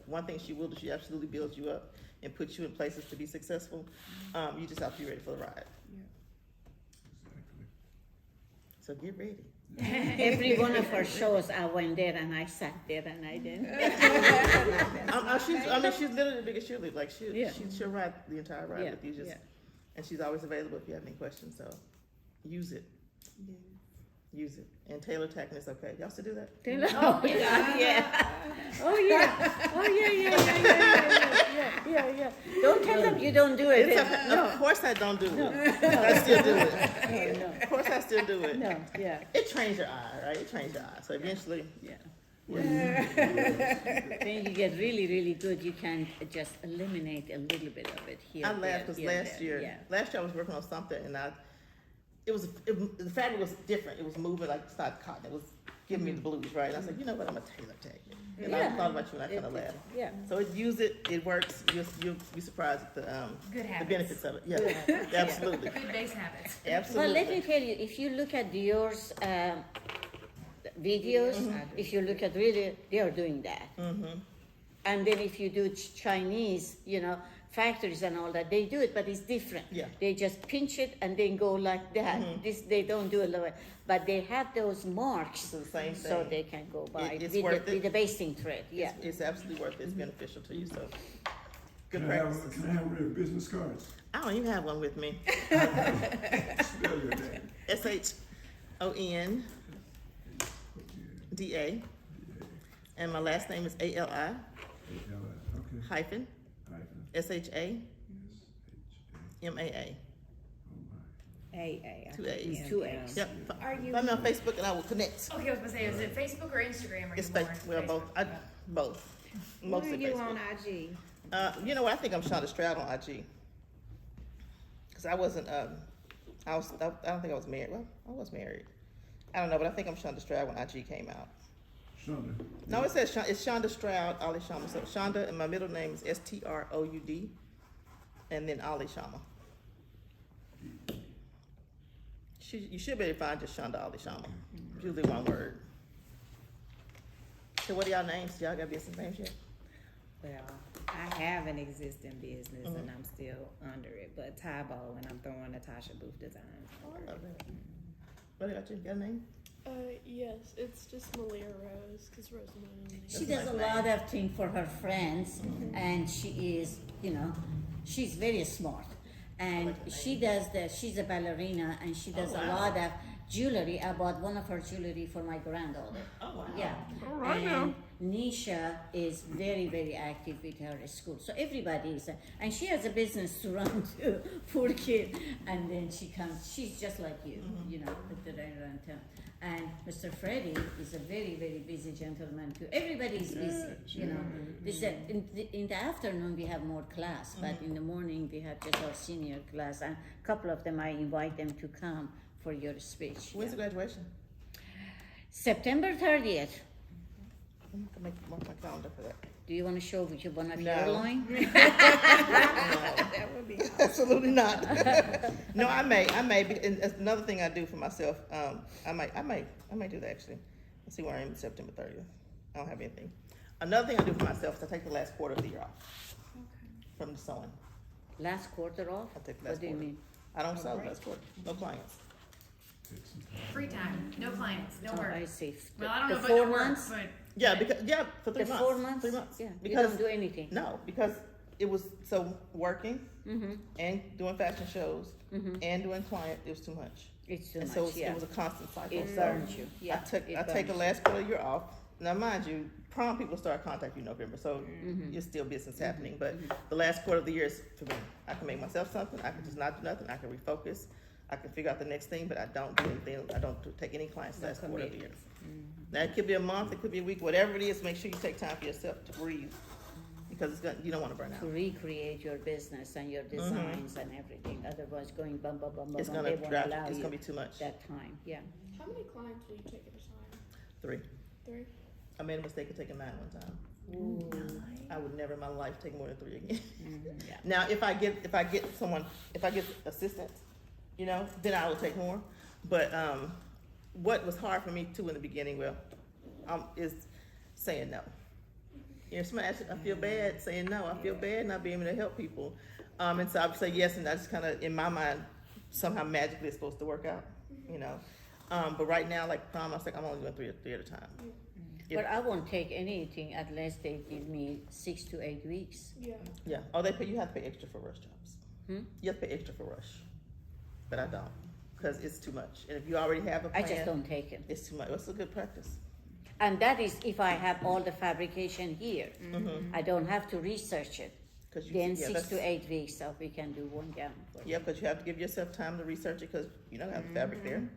One thing she will do, she absolutely builds you up and puts you in places to be successful. You just have to be ready for the ride. Exactly. So get ready. every one of her shows, I went there and I sat there and I didn't. She's literally the biggest cheerleader. Like she'll ride the entire ride Yeah, with you. yeah. And she's always available if you have any questions. So use it. Use it. And Taylor tacking is okay. Y'all still do that? Oh yeah. Oh yeah. Don't tell them you don't do it. Of course I don't do it. I still do it. No. Of course I still do it. No. Yeah. It trains your eye, right? It trains your eye. So eventually, Yeah. When you get really, really good, you can just eliminate a little bit of it here. I laughed because last year I was working on something and the fabric was different. It was moving like it's not cotton. It was giving me the blues, right? And I said, you know what, I'm gonna tailor tag it. And Yeah. I thought about you and I kind of laughed. Yeah. So use it, it works. You'll be surprised at Good the habits. benefits of it. Yeah, absolutely, Good base habits. absolutely. Well, let me tell you, if you look at Dior's videos, if you look at really, they are doing that. And then if you do Chinese, factories and all that, they do it, but it's different. Yeah. They just pinch it and then go like that. This they don't do a lot, but they have those marks, So the same so thing. they can go by It's with, worth the, it. with the basting thread. Yeah. It's absolutely worth it. It's beneficial to you. So good Can I have practice. one of your business cards? I don't even have one with me. Spell your name. SHONDA, and my last name is ALI Okay. hyphen Hyphen. SHAMAA. AA. Two A's. Two A's. Yep. Are you? Find me on Facebook and I will connect. Okay, I was gonna say, is it Facebook or Instagram? Or It's you more well, both. Facebook? Both. Where Mostly are you Facebook. on IG? You know what? I think I'm Shonda Stroud on IG. Cause I wasn't. I don't think I was married. Well, I was married. I don't know, but I think I'm Shonda Stroud when IG came out. Shonda. No, it says it's Shonda Stroud Ali-Shamaa. So Shonda, and my middle name is STROUD, and then Ali-Shamaa. You should be able to find just Shonda Ali-Shamaa. It's usually one word. So what are y'all names? Y'all got business names yet? Well, I have an existing business and I'm still under it, but Tybo, and I'm throwing Natasha Booth Designs. Oh, I love that. What about you? Got a name? Yes, it's just Malia Rose, because Rosamund. She does a lot of things for her friends, and she is, she's very smart. And she does she's a ballerina, and she does a lot of jewelry. I bought one of her jewelry for my granddaughter. Oh, wow. Yeah. All right and now. Nisha is very, very active with her school. So everybody is, and she has a business to run too, poor kid. And then she's just like you, with the around town. And Mr. Freddie is a very, very busy gentleman too. Everybody is busy, in the afternoon we have more class, but in the morning we have just our senior class. And a couple of them, I invite them to come for your speech. When's the graduation? September 30th. I'm gonna mark my calendar for that. Do you want to show with one of No. your line? That would be Absolutely not. No, I may. And that's another thing I do for myself. I might do that actually. Let's see where I am September 30th. I don't have anything. Another thing I do for myself is I take the last quarter of the year off from the sewing. Last quarter off? I take the What last do you quarter. mean? I don't sew the last quarter. No clients. Free time, no clients, no Oh, work. I see. Well, I don't The know about 4 no work, months? but Yeah, for 3 The months. 4 months? 3 months. Yeah, you Because don't do anything. no, because it was so working Mm-hmm. and doing fashion shows and doing client. It was too much. It's too And much, so yeah. it was a constant cycle. It So burns you, yeah. I take it the burns last quarter of the year off. Now, mind you, prom people start contacting you in November, so it's still business happening. But the last quarter of the year is for me. I can make myself something. I can just not do nothing. I can refocus. I can figure out the next thing, but I don't do anything. I don't take any clients No last quarter of the year. commitments. Now, it could be a month. It could be a week. Whatever it is, make sure you take time for yourself to breathe, because you don't want to burn To out. recreate your business and your designs and everything. Otherwise, going bum, bum, bum, bum, It's bum, gonna they won't drive. allow It's you gonna be too much. that time, yeah. How many clients will you take at a time? 3. 3? I made a mistake of taking 9 one time. I would never in my life take more than 3 again. Yeah. Now, if I get assistance, then I will take more. But what was hard for me too in the beginning, is saying no. Somebody asks, I feel bad saying no. I feel bad not being able to help people. And so I would say yes, and I just kind of, in my mind, somehow magically it's supposed to work out, But right now, like prom, I was like, I'm only doing three at a time. If- But I won't take anything unless they give me 6 to 8 weeks. Yeah. Yeah. Oh, you have to pay extra for rush jobs. You have to pay extra for rush, but I don't, because it's too much. And if you already have a I plan, just don't take it. it's too much. What's a good practice? And that is if I have all the fabrication here. I don't have to research it. Because Then 6 to 8 weeks, so we can do one gown. for Yeah, because you have to give yourself time to research it, because you don't have the fabric there.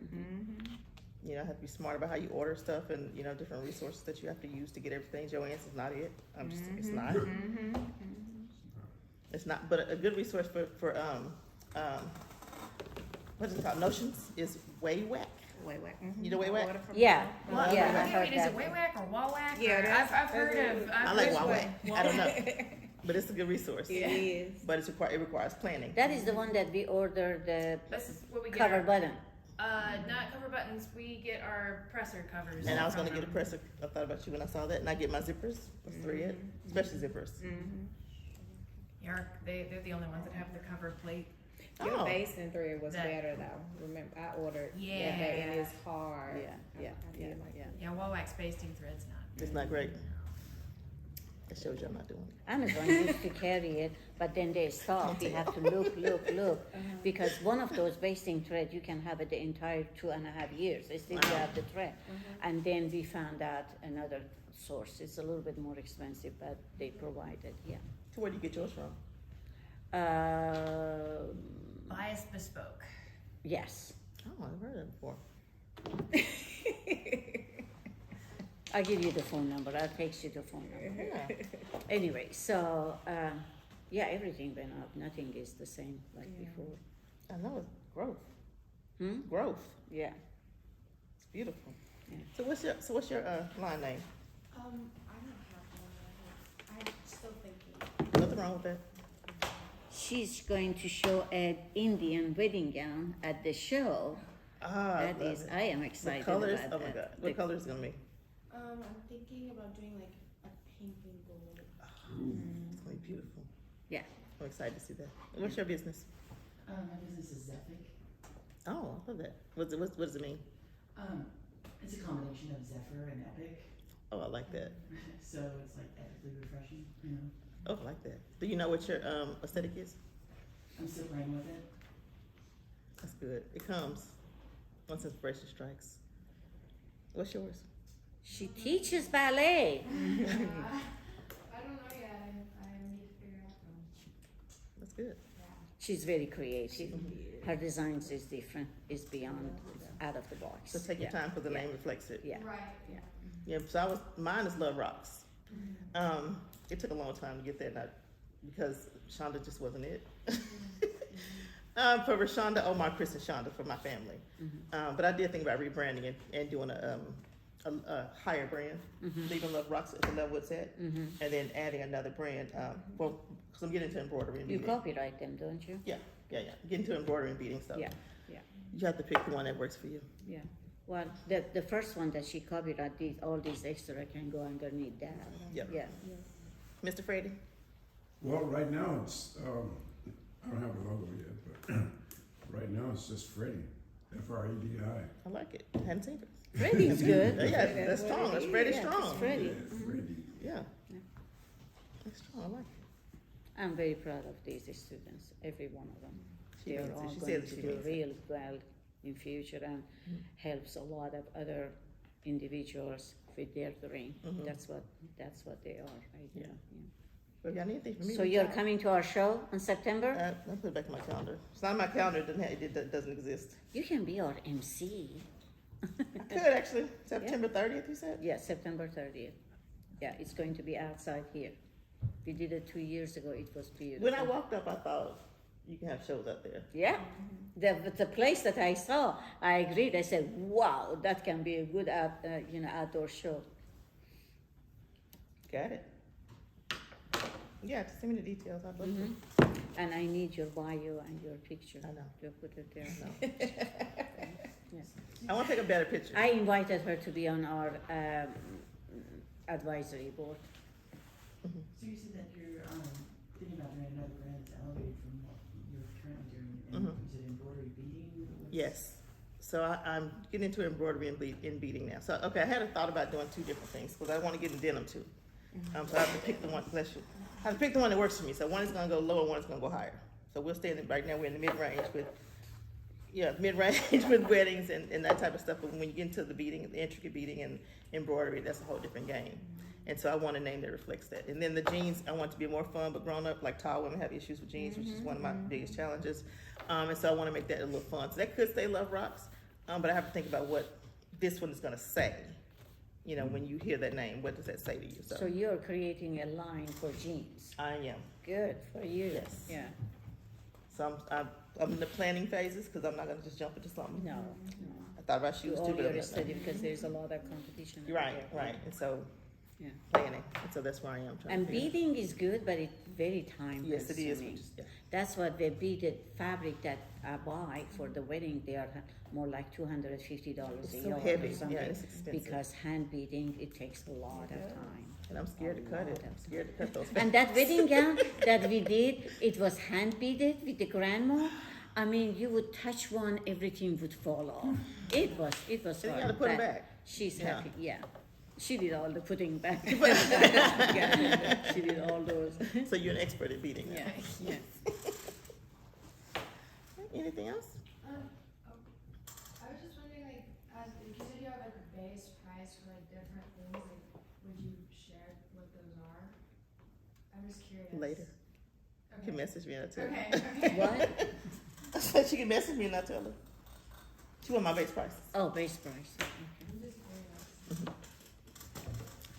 You have to be smart about how you order stuff, and different resources that you have to use to get everything. Joanne's is not it. It's not. It's not. But a good resource for what is it called? Notions is Way Whack. Wait. You know Wait. Yeah, Well, yeah, I I heard mean, is that. it Waywack or Wawack? Yeah, Or- that's- I've heard of. I like which Wawack. one? I don't know, but it's a good resource. It is. But it requires planning. That is the one that we ordered the This is what we get. cover Our, button. not cover buttons. We get our presser covers. And I was from gonna get a them. presser. I thought about you when I saw that, and I get my zippers. That's three it, especially zippers. Yeah, they're the only ones that have the cover plate. Your Oh. basting thread was That- better though. Remember, I ordered that Yeah. day and it's hard. Yeah, yeah, I yeah, did like yeah. Yeah, Wawack's basting thread's not. It's not great. That shows you I'm not doing it. Amazon used to carry it, but then they stopped. You have to look, because one of those basting thread you can have it the entire 2.5 years. It's still you have the thread, and then we found out another source. It's a little bit more expensive, but they provide it. Yeah. So where do you get yours from? Bias bespoke. Yes. Oh, I've heard that before. I'll give you the phone number. I'll text you the phone number. Yeah. Anyway, so yeah, everything went up. Nothing is the same like before. I know it's growth. Growth. Yeah. It's beautiful. Yeah. So what's your line name? I don't have one. I'm still thinking. Nothing wrong with that. She's going to show an Indian wedding gown at the show. Ah, That is, I am the excited colors. about Oh my that. god, what color is it gonna be? I'm thinking about doing like a pink and gold. It's gonna be beautiful. Yeah. I'm excited to see that. What's your business? My business is Zephic. Oh, I love that. What does it mean? It's a combination of Zephyr and Epic. Oh, I like that. So it's like epically refreshing, you know. Oh, I like that. Do you know what your aesthetic is? I'm still playing with it. That's good. It comes once inspiration strikes. What's yours? She teaches ballet. I don't know yet. I need to figure out though. That's good. She's very creative. Her designs is different, is beyond, out of the box. So take your Yeah. time because the name reflects it. Yeah. Right. Yeah. So mine is Love Rocks. It took a long time to get there, not because Shonda just wasn't it. For Shonda, Omar, Chris, and Shonda for my family. But I did think about rebranding and doing a higher brand, leaving Love Rocks at the level it's at, and then adding another brand. Well, because I'm getting into embroidery and You beading. copyright them, don't you? Yeah. Getting into embroidery and beading stuff. Yeah. You have to pick the one that works for you. Yeah. Well, the first one that she copied, all these extra can go underneath that. Yep. Yeah. Mr. Freddie? Well, right now it's, I don't have a logo yet, but right now it's just Freddie, F-R-E-D-I. I like it. Hadn't seen it. Freddie's good. Yeah, that's strong. That's Freddie Yeah, strong. it's Freddie. Yeah, Freddie. Yeah. That's strong. I like it. I'm very proud of these students, every one of them. She They're means it. all She going says to she do means it. real well in future and helps a lot of other individuals with their dream. That's what they are right Yeah. now. But if y'all need anything from me, So reach you're out. coming to our show in September? I'll put it back in my calendar. It's not in my calendar. It doesn't exist. You can be our MC. I could actually. September 30th, you said? Yeah, September 30th. Yeah, it's going to be outside here. We did it 2 years ago. It was beautiful. When I walked up, I thought you can have shows up there. Yeah, the place that I saw, I agreed. I said, "Wow, that can be a good outdoor show." Got it. Yeah, just send me the details. I'd love to. And I need your bio and your picture. I know. To put it there. Yes. I want to take a better picture. I invited her to be on our advisory board. So you said that you're thinking about doing another brand that's elevated from what you're currently doing, and you said embroidery beading? Yes. So I'm getting into embroidery and beading now. So, okay, I had a thought about doing two different things because I want to get in denim too. So I have to pick the one, bless you. I have to pick the one that works for me. So one is going to go low and one is going to go higher. So we'll stay right now, we're in the mid-range with weddings and that type of stuff. But when you get into the beading, the intricate beading and embroidery, that's a whole different game. And so I want a name that reflects that. And then the jeans, I want to be more fun but grown up. Like tall women have issues with jeans, which is one of my biggest challenges. And so I want to make that a little fun. So that could say Love Rocks, but I have to think about what this one is going to say. You know, when you hear that name, what does that say to you? So you're creating a line for jeans. I am. Good for you. Yes. Yeah. So I'm in the planning phases because I'm not going to just jump into something. No. I thought about shoes do too. all but your I'm not- study because there's a lot of competition. out Right, there. right, and so, Yeah. planning, and so that's where I am trying And to figure. beading is good, but it's very time Yes, it is, consuming. which is, yeah. That's what the beaded fabric that I buy for the wedding, they are more like $250 It's a so yard heavy, or yeah, something. it's expensive. Because hand beading, it takes a lot of time. And I'm scared to cut it, I'm scared to cut those. And that wedding gown that we did, it was hand beaded with the grandma. I mean, you would touch one, everything would fall off. It was So you hard. gotta put 'em but back. She's Yeah. happy, yeah. She did all the putting back. Yeah, she did all those. So you're an expert at beading now. Yeah, yeah. Anything else? I was just wondering, like, as, you said you have like a base price for like different things, like, would you share what those are? I'm just curious. Later. You can Okay. message me and I'll tell you. Okay, okay. What? I said she can message me and I'll tell her. She want my base price. Oh, base price. Okay. I'm just curious.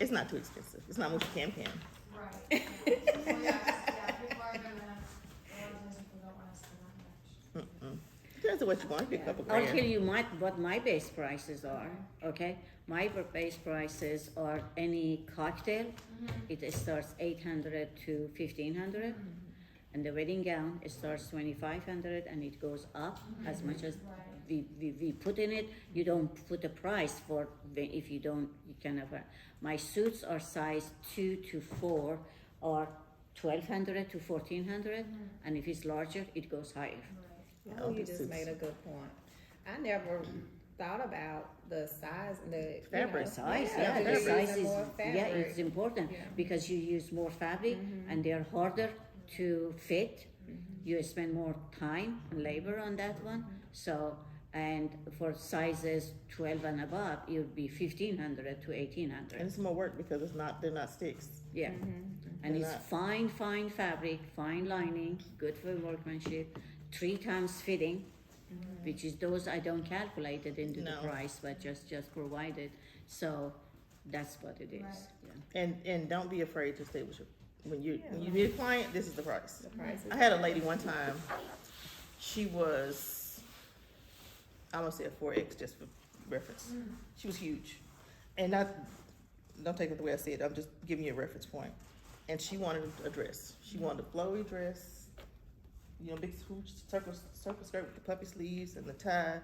It's not too expensive. It's not much can. Right. Yeah. Well, yeah, people are gonna, a lot of times people don't wanna spend that much. Depends on what you want. It'd be a couple I'll grand. tell you what my base prices are, okay? My base prices are any cocktail, it starts 800 to 1500. And the wedding gown, it starts 2500 and it goes up as much as we put in it. You don't put a price for, if you don't, you can have my suits are size 2 to 4 or 1200 to 1400. And if it's larger, it goes higher. Oh, you these just suits. made a good point. I never thought about the size and the Fabric Size, yeah, yeah, the just size using is, more yeah, fabric. it's important Yeah. because you use more fabric and they're harder to fit. You spend more time and labor on that one. So, and for sizes 12 and above, it would be 1500 to And 1800. it's more work because they're not sticks. Yeah. And They're it's not- fine fabric, fine lining, good for workmanship, 3 times fitting, which is those I don't calculate it into No. the price, but just provided. So that's what it is. Right. Yeah. And don't be afraid to stay with your, when you meet a client, this is the price. The price is I had a lady one time, she was, I'm gonna say a 4X just for reference. She was huge. And don't take it the way I say it, I'm just giving you a reference point. And she wanted a dress. She wanted a flowy dress, you know, big huge circle skirt with the puffy sleeves and the tie.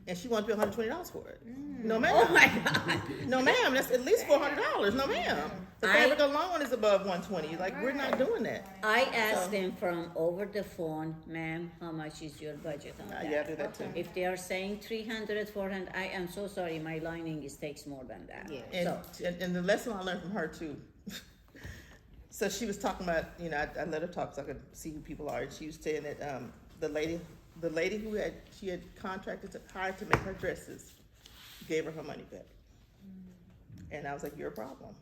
And she wanted to pay $120 for it. No ma'am. Oh my God. No ma'am, that's at least $400. No ma'am. The fabric alone is above $120. Like, we're not doing that. I asked them from over the phone, ma'am, how much is your budget on that? Yeah, I do that too. If they are saying 300, 400, I am so sorry, my lining takes more than that. Yeah. And, So, and the lesson I learned from her too. So she was talking about, you know, I let her talk so I could see who people are. And she was saying that the lady who she had hired to make her dresses, gave her money back. And I was like, you're a problem.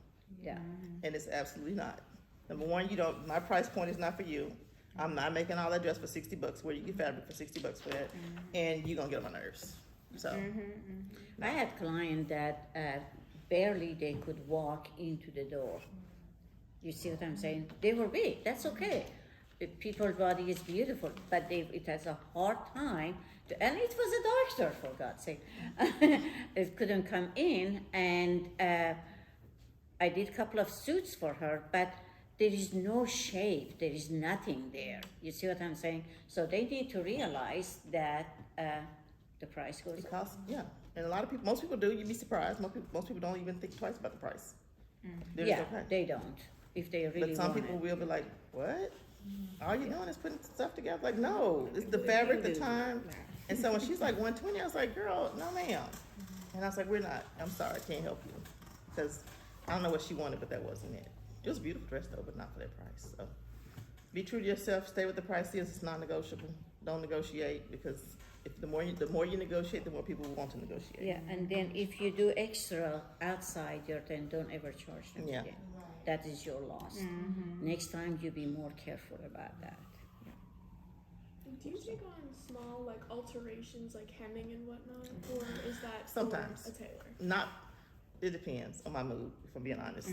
yeah. And it's absolutely not. Number one, my price point is not for you. I'm not making all that dress for $60. Where you get fabric for $60 for that, and you're gonna get on my nerves. So I had clients that barely they could walk into the door. You see what I'm saying? They were big, that's okay. The people's body is beautiful, but it has a hard time and it was a doctor, for God's sake. It couldn't come in, and I did a couple of suits for her, but there is no shape, there is nothing there. You see what I'm saying? So they need to realize that the price goes it up. costs, yeah. And a lot of people, most people do. You'd be surprised. Most people don't even think twice about the price. They're just Yeah, okay. they don't, if they really But some want people it. will be like, what? All you're doing is putting stuff together. Like, no, it's the fabric, the time. And so when she's like 120, I was like, girl, no ma'am. And I was like, we're not. I'm sorry, I can't help you. Because I don't know what she wanted, but that wasn't it. It was a beautiful dress though, but not for that price. So be true to yourself. Stay with the price is. It's non-negotiable. Don't negotiate, because if the more you negotiate, the more people will want to negotiate. Yeah, and then if you do extra outside your tent, don't ever charge them Yeah. again. That is your loss. Next time, you be more careful about that. Do you take on small like alterations like hemming and whatnot, or is that for Sometimes. a tailor? Not. It depends on my mood, if I'm being honest.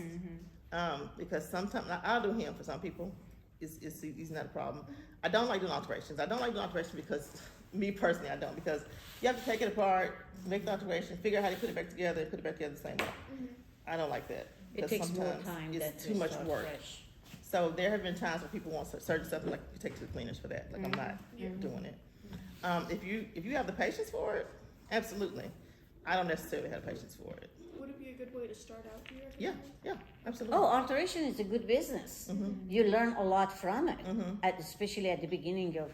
Because sometimes I'll do him for some people. It's not a problem. I don't like doing alterations. I don't like doing alterations because Me personally, I don't, because you have to take it apart, make the alteration, figure out how to put it back together, and put it back together the same way. I don't like that. It 'cause takes more sometimes time it's than too to much start work. fresh. So there have been times where people want certain stuff, like you take to the cleaners for that. Like I'm not doing it. If you have the patience for it, absolutely. I don't necessarily have patience for it. Would it be a good way to start out? Do you Yeah, recommend? yeah, absolutely. Oh, alteration is a good business. You learn a lot from it, especially at the beginning of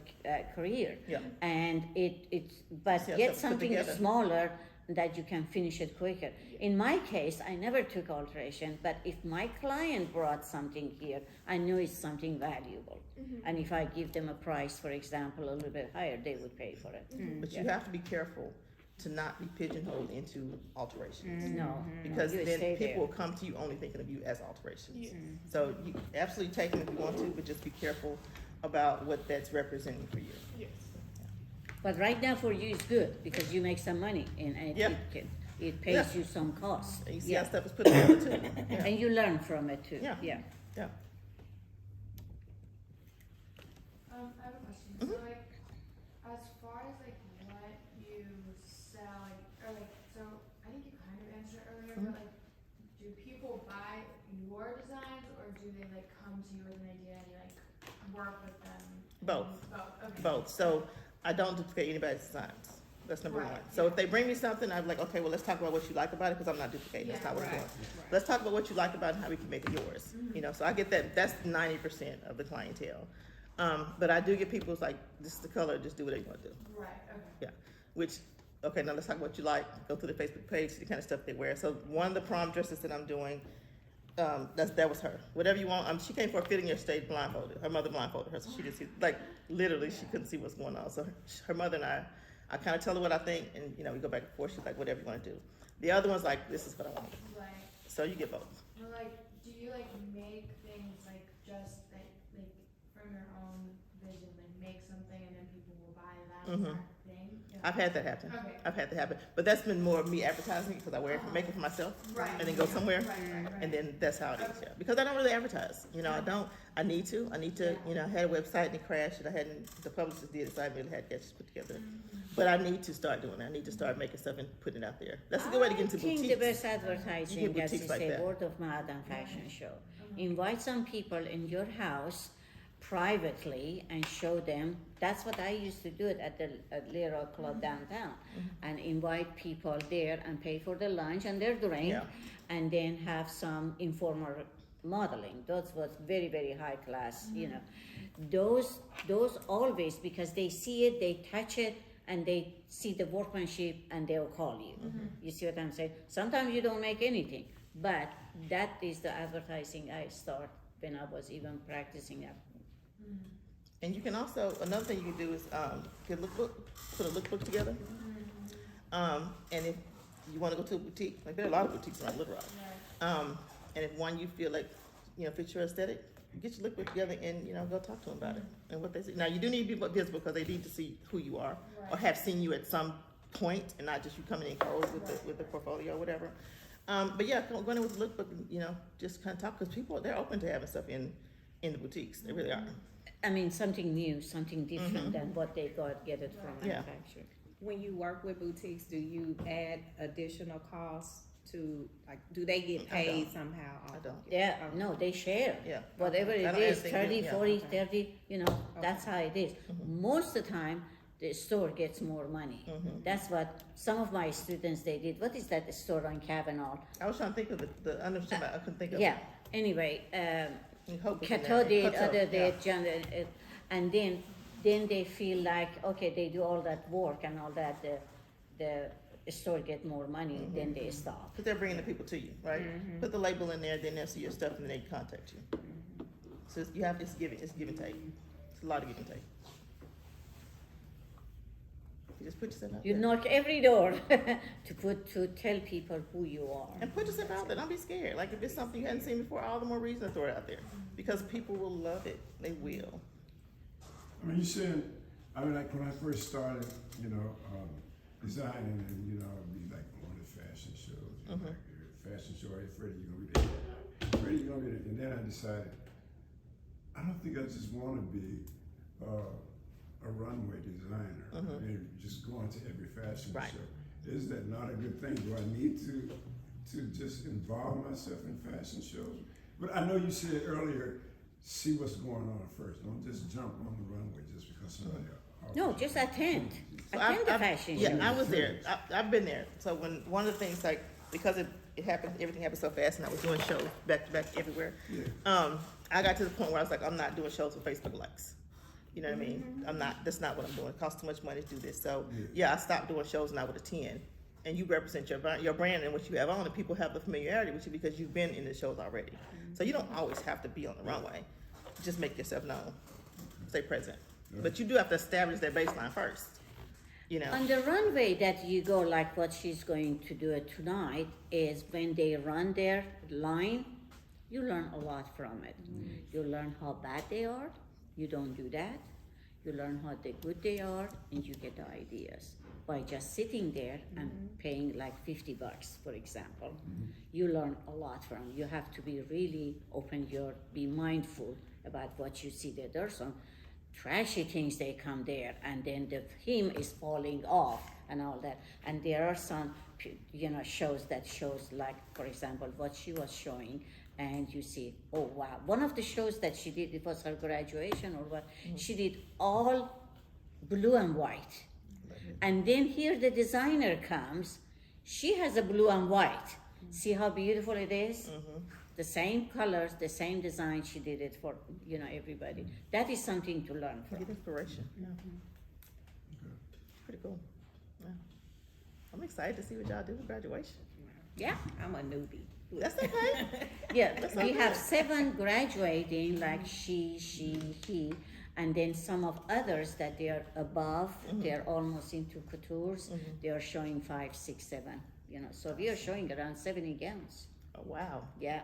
career. Yeah. And it's but Yeah, get so put something together. smaller that you can finish it quicker. In my case, I never took alteration, but if my client brought something here, I knew it's something valuable. And if I give them a price, for example, a little bit higher, they would pay for it. But you have to be careful to not be pigeonholed into alterations. No, Because you then stay people there. will come to you only thinking of you as alterations. Yeah. So you absolutely take them if you want to, but just be careful about what that's representing for you. Yes. But right now for you it's good because you make some money and Yeah. it pays Yeah. you some cost. And you see how stuff is put together too. Yeah. And you learn from it too. Yeah. Yeah. Yeah. I have a question. So like, as far as like what you sell, like, or like, so I think you kind of answered it earlier, but like, do people buy your designs or do they like come to you with an idea and you like work with them? Both. Both. Okay. Both. So I don't duplicate anybody's designs. That's number Right, one. So if they bring me something, I'm like, okay, well, let's talk about what you like about it, because I'm not duplicating. That's Yeah, not what I'm right, doing. right. Let's talk about what you like about it and how we can make it yours. You know, so I get that. That's 90% of the clientele. But I do get people who's like, this is the color, just do whatever you want to do. Right, okay. Yeah. Which, okay, now let's talk about what you like. Go through the Facebook page, see the kind of stuff they wear. So one of the prom dresses that I'm doing, that was her. Whatever you want. She came for a fitting yesterday blindfolded. Her mother blindfolded her, so she didn't see, like, literally, she couldn't see what's going on. So her mother and I kind of tell her what I think, and, you know, we go back and forth. She's like, whatever you want to do. The other one's like, this is what I want. Right. So you get both. Well, like, do you like make things like just like from your own vision, like make something and then people will buy that exact thing? Yeah. I've had that happen. Okay. I've had that happen. But that's been more of me advertising it because I make it for myself Right. and then go somewhere. Right. And then that's how it is, yeah. Because I don't really advertise. You know, I need to, you know, I had a website and it crashed and the publicist did it, so I really had to put together. But I need to start doing it. I need to start making stuff and putting it out there. That's a good way to get into I think boutiques. the best advertising, You get as you boutiques like say, that. word of mouth and fashion show. Invite some people in your house privately and show them. That's what I used to do it at the Lero Club downtown, and invite people there and pay for the lunch and their drink, Yeah. and then have some informal modeling. Those was very, very high class, you know. Those always, because they see it, they touch it, and they see the workmanship and they'll call you. You see what I'm saying? Sometimes you don't make anything, but that is the advertising I start when I was even practicing at home. And you can also, another thing you can do is get a lookbook, put a lookbook together. And if you want to go to a boutique, like there are a lot of boutiques around Little Rock. And if one you feel like, you know, fits your aesthetic, get your lookbook together and, you know, go talk to them about it and what they see. Now, you do need to be visible because they need to see who you are or have seen you at some point and not just you coming in cold with the portfolio or whatever. But yeah, go in with the lookbook and, you know, just kind of talk because people, they're open to having stuff in the boutiques. They really are. I mean, something new, something different than what they get it from Yeah. manufacturer. When you work with boutiques, do you add additional costs to, like, do they get I paid don't. somehow? I don't. Yeah, no, they share. Yeah. Whatever I it don't is, add 30, anything, yeah. 40, 30, you know, that's how it is. Most of the time, the store gets more money. That's what some of my students, they did. What is that store on Kavanaugh? I was trying to think of the understand, I couldn't think of Yeah, anyway, it. Hope was in Cato there. did, Cato, other yeah. did, and then they feel like, okay, they do all that work and all that, the store get more money, then they stop. Because they're bringing the people to you, right? Put the label in there, then they'll see your stuff, and then they contact you. So it's give and take. It's a lot of give and take. You just put yourself out You there. knock every door to tell people who you are. And put yourself out there. Don't be scared. Like if it's something you hadn't seen before, all the more reason to throw it out there. Because people will love it. They will. I mean, you said, I mean, like when I first started, you know, designing and, you know, I'd be like going to fashion shows, you know, like fashion show, hey, Freddie, you're gonna be there. Freddie, you're gonna be there. And then I decided, I don't think I just wanna be a runway designer and just going to every fashion Right. show. Is that not a good thing? Do I need to just involve myself in fashion shows? But I know you said earlier, see what's going on first. Don't just jump on the runway just because somebody. No, just attend. So Attend the fashion show. Yeah, I was there. I've been there. So when one of the things, like, because it happened, everything happened so fast, and I was doing shows back to back everywhere. Yeah. I got to the point where I was like, I'm not doing shows for Facebook likes. You know what I mean? I'm not. That's not what I'm doing. It costs too much money to do this. So yeah, I stopped doing shows, and I would attend. And you represent your brand and what you have on, and people have the familiarity with you because you've been in the shows already. So you don't always have to be on the runway. Just make yourself known. Stay present. But you do have to establish that baseline first. You know. On the runway that you go, like what she's going to do it tonight, is when they run their line, you learn a lot from it. You learn how bad they are. You don't do that. You learn how good they are, and you get the ideas. By just sitting there and paying like $50, for example, you learn a lot from. You have to be really be mindful about what you see there. There's some trashy things they come there, and then the hem is falling off and all that. And there are some, shows that shows like, for example, what she was showing, and you see, oh wow. One of the shows that she did, it was her graduation or what, she did all blue and white. And then here the designer comes, she has a blue and white. See how beautiful it is? The same colors, the same design, she did it for, everybody. That is something to learn from. Get inspiration. Yeah. Pretty cool. Yeah. I'm excited to see what y'all do for graduation. Yeah, I'm a newbie. That's okay. yeah, we have 7 graduating, like she, he, and then some of others that they are above, they're almost into coutures, they are showing 5, 6, 7, so we are showing around 70 gowns. Oh, wow. Yeah.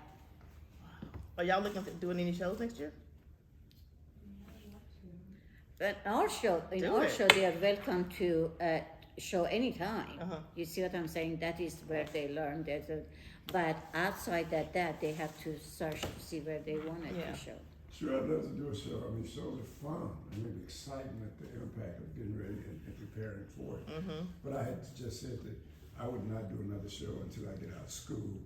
Are y'all looking at doing any shows next year? But our show, in Do our it. show, they are welcome to show anytime. You see what I'm saying? That is where they learn. But outside that, they have to search to see where they want it to show. Sure, I'd love to do a show. I mean, shows are fun. I mean, the excitement, the impact of getting ready and preparing for it. But I had just said that I would not do another show until I get out of school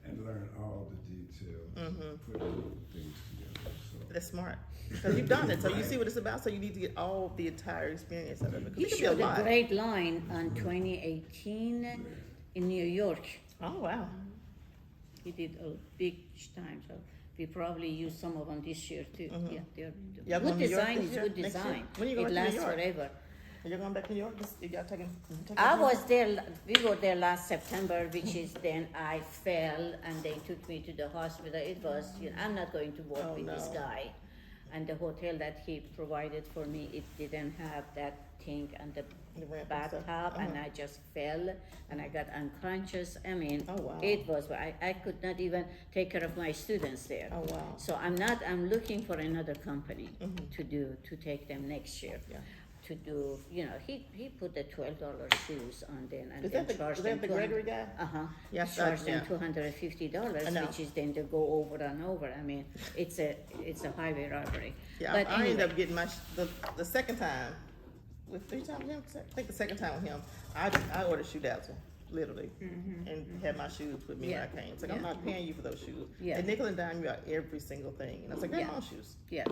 and learn all the details, and put things together. So That's smart. Because you've done it, so you see what it's about, so you need to get all the entire experience of it. Because He it can be showed a lot. great line on 2018 in New York. Oh, wow. He did a big time, so we probably use some of them this year too. Yeah, they're Y'all good going to New York design this is year? good Next year? design. When are you going It back to New lasts York? forever. Are you going back to New York? Y'all taking I was there, we were there last September, which is then I fell and they took me to the hospital. It was, I'm not going to work with this no. guy. And the hotel that he provided for me, it didn't have that thing and the ramp and stuff. bathtub, and I just fell and I got unconscious. I mean, Oh, wow. it was, I could not even take care of my students there. Oh, wow. So I'm looking for another company to take them next year. Yeah. To do, he put the $12 shoes on them and Is then that charged the them Gregory guy? Yes, charged them yeah. $250, I know. which is then to go over and over. I mean, it's a highway robbery. Yeah, But I ended anyway, up getting the second time, with 3 times with him, I think the second time with him, I ordered shoe dazzle, literally, and had my shoes with me when I came. It's like, I'm not paying you for those shoes. Yeah. And nickel and dime you out every single thing. And I was like, they're my own shoes. yeah.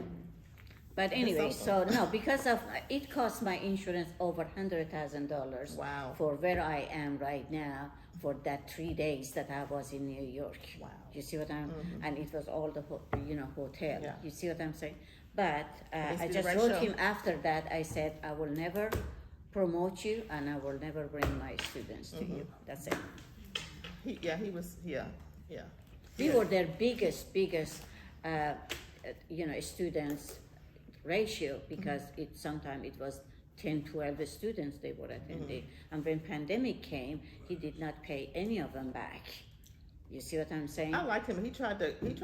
But anyway, so awesome. no, because of it cost my insurance over $100,000. Wow. For where I am right now, for that 3 days that I was in New York. Wow. You see what I'm? And it was all the hotel. Yeah. You see what I'm saying? But needs to I be the just right wrote show. him after that. I said I will never promote you, and I will never bring my students to you. That's it. He was, yeah. We were their biggest, students ratio because sometimes it was 10, 12 students they were attending. And when pandemic came, he did not pay any of them back. You see what I'm saying? I liked him. He tried to do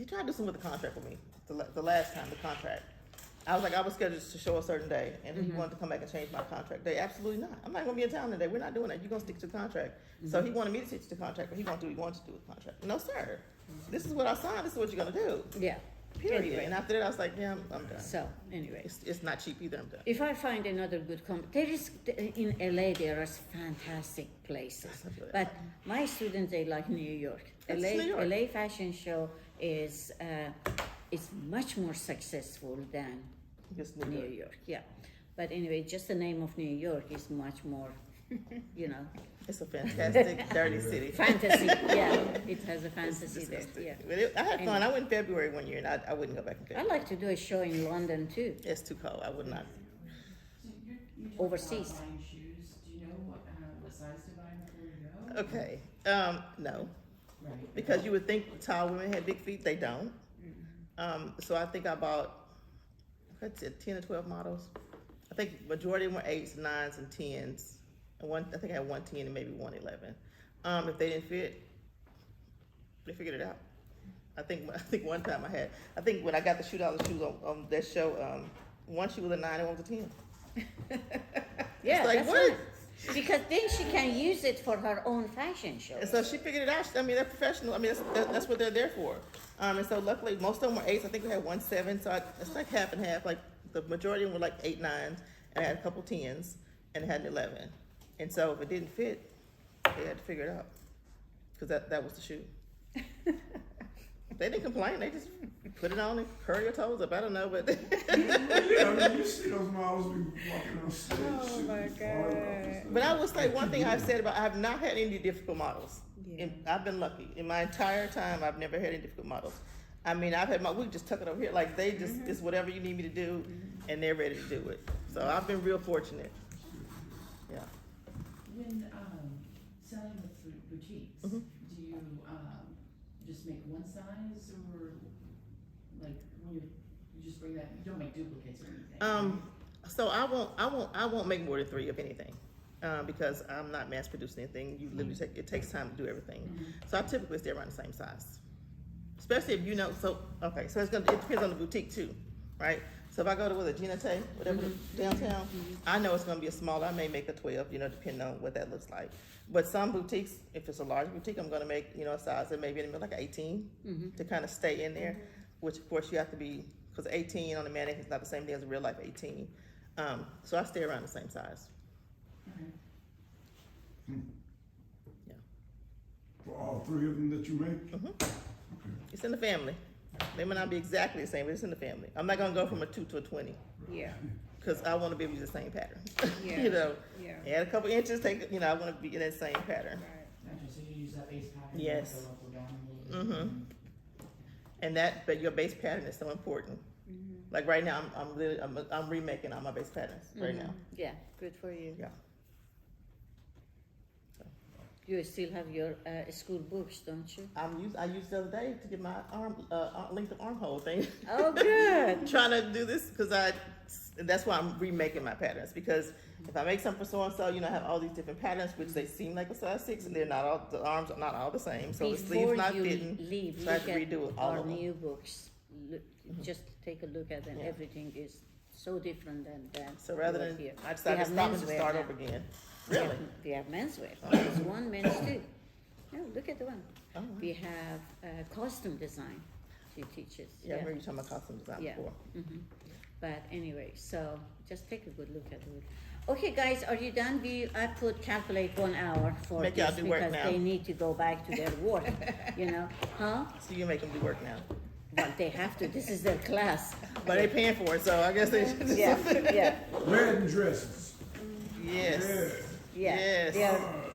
something with the contract with me. The last time, the contract. I was like, I was scheduled to show a certain day, and he wanted to come back and change my contract. They absolutely not. I'm not going to be in town today. We're not doing that. You're going to stick to the contract. So he wanted me to stick to the contract, but he wanted to do what he wanted to do with the contract. No, sir. This is what I signed. This is what you're going to do. Yeah. period. Anyway. And after that, I was like, yeah, I'm done. So, anyway. It's not cheap either. I'm done. If I find another good there is, in LA, there are fantastic places. But my students, they like New York. That's New York. LA fashion show is much more successful than Just New York. Yeah. But anyway, just the name of New York is much more, you know, It's a fantastic, dirty city. fantasy. Yeah, it has a fantasy there. Yeah. But I had fun. I went in February one year, and I wouldn't go back in I February. like to do a show in London too. It's too cold. I would not. So you talked Overseas. about buying shoes. Do you know what size to buy before you go? Okay. No, Right. because you would think tall women had big feet. They don't. So I think I bought, what's it, 10 or 12 models. I think majority of them were 8s, 9s, and 10s. And I think I had 1 10 and maybe 1 11. If they didn't fit, they figured it out. I think one time I think when I got the shoe out of the shoes on that show, one shoe was a 9 and one was a 10. Yeah, like, that's what? right. Because then she can use it for her own fashion show. And so she figured it out. I mean, they're professional. I mean, that's what they're there for. And so luckily, most of them were 8s. I think we had 1 7. So it's like half and half. Like the majority of them were like 8 9s, and I had a couple 10s, and I had an 11. And so if it didn't fit, they had to figure it out, because that was the shoe. They didn't complain. They just put it on and curl your toes up. I don't know, but Yeah, I mean, you see those models be walking on stage. Oh, my God. but I will say one thing I've said about I have not had any difficult models. Yeah. And I've been lucky. In my entire time, I've never had any difficult models. I mean, we just tuck it over here. Like they just, it's whatever you need me to do, and they're ready to do it. So I've been real fortunate. Yeah. When selling with boutiques, Mhm. do you just make one size, or like when you just bring that? You don't make duplicates or anything. So I won't make more than 3 of anything, because I'm not mass producing anything. You literally it takes time to do everything. So I typically stay around the same size, especially if you know. So okay, so it depends on the boutique too, right? So if I go to a Gina Tay, whatever, downtown, I know it's gonna be a smaller. I may make a 12, depending on what that looks like. But some boutiques, if it's a large boutique, I'm gonna make, a size that maybe in the middle, like an 18, to kind of stay in there. Which of course you have to be, because 18 on the mannequin is not the same thing as a real life 18. So I stay around the same size. Okay. Yeah, For all 3 of them that you make? Okay. it's in the family. They may not be exactly the same, but it's in the family. I'm not gonna go from a 2 to a 20, Yeah. because I want to be able to use the same pattern. Yeah. Yeah. Add a couple inches, I want to be in that same pattern. Right. Gotcha. So you use that base pattern. Yes. Go up or down a little bit. But your base pattern is so important. Like right now, I'm remaking all my base patterns right now. Yeah, good for you. Yeah. You still have your school books, don't you? I used the other day to get my length of armhole thing. Oh, good. Trying to do this because that's why I'm remaking my patterns, because if I make something for so and so, I have all these different patterns which they seem like a size 6, and they're not all, the arms are not all the same, so the sleeve's Before not you fitting. leave, So I have look to at redo all our of them. new books. Look, just take a look at them. Yeah. Everything is so different than So rather what than here. I decided to have stop and menswear start now. over again. We have- Really? We have menswear. There's one men's too. No, look at the one. Oh, wow. We have costume design. She teaches. Yeah, I remember you talking about costume design Yeah. before. But anyway, so just take a good look at it. Okay, guys, are you done? I put calculate 1 hour for Make y'all this do work because now. they need to go back to their work. Huh? So you make them do work now, Well, they have to. This is their class. but they paying for it, so I guess they should. Yeah, yeah, Red dresses. Yes. Yeah. yeah. Yes. They are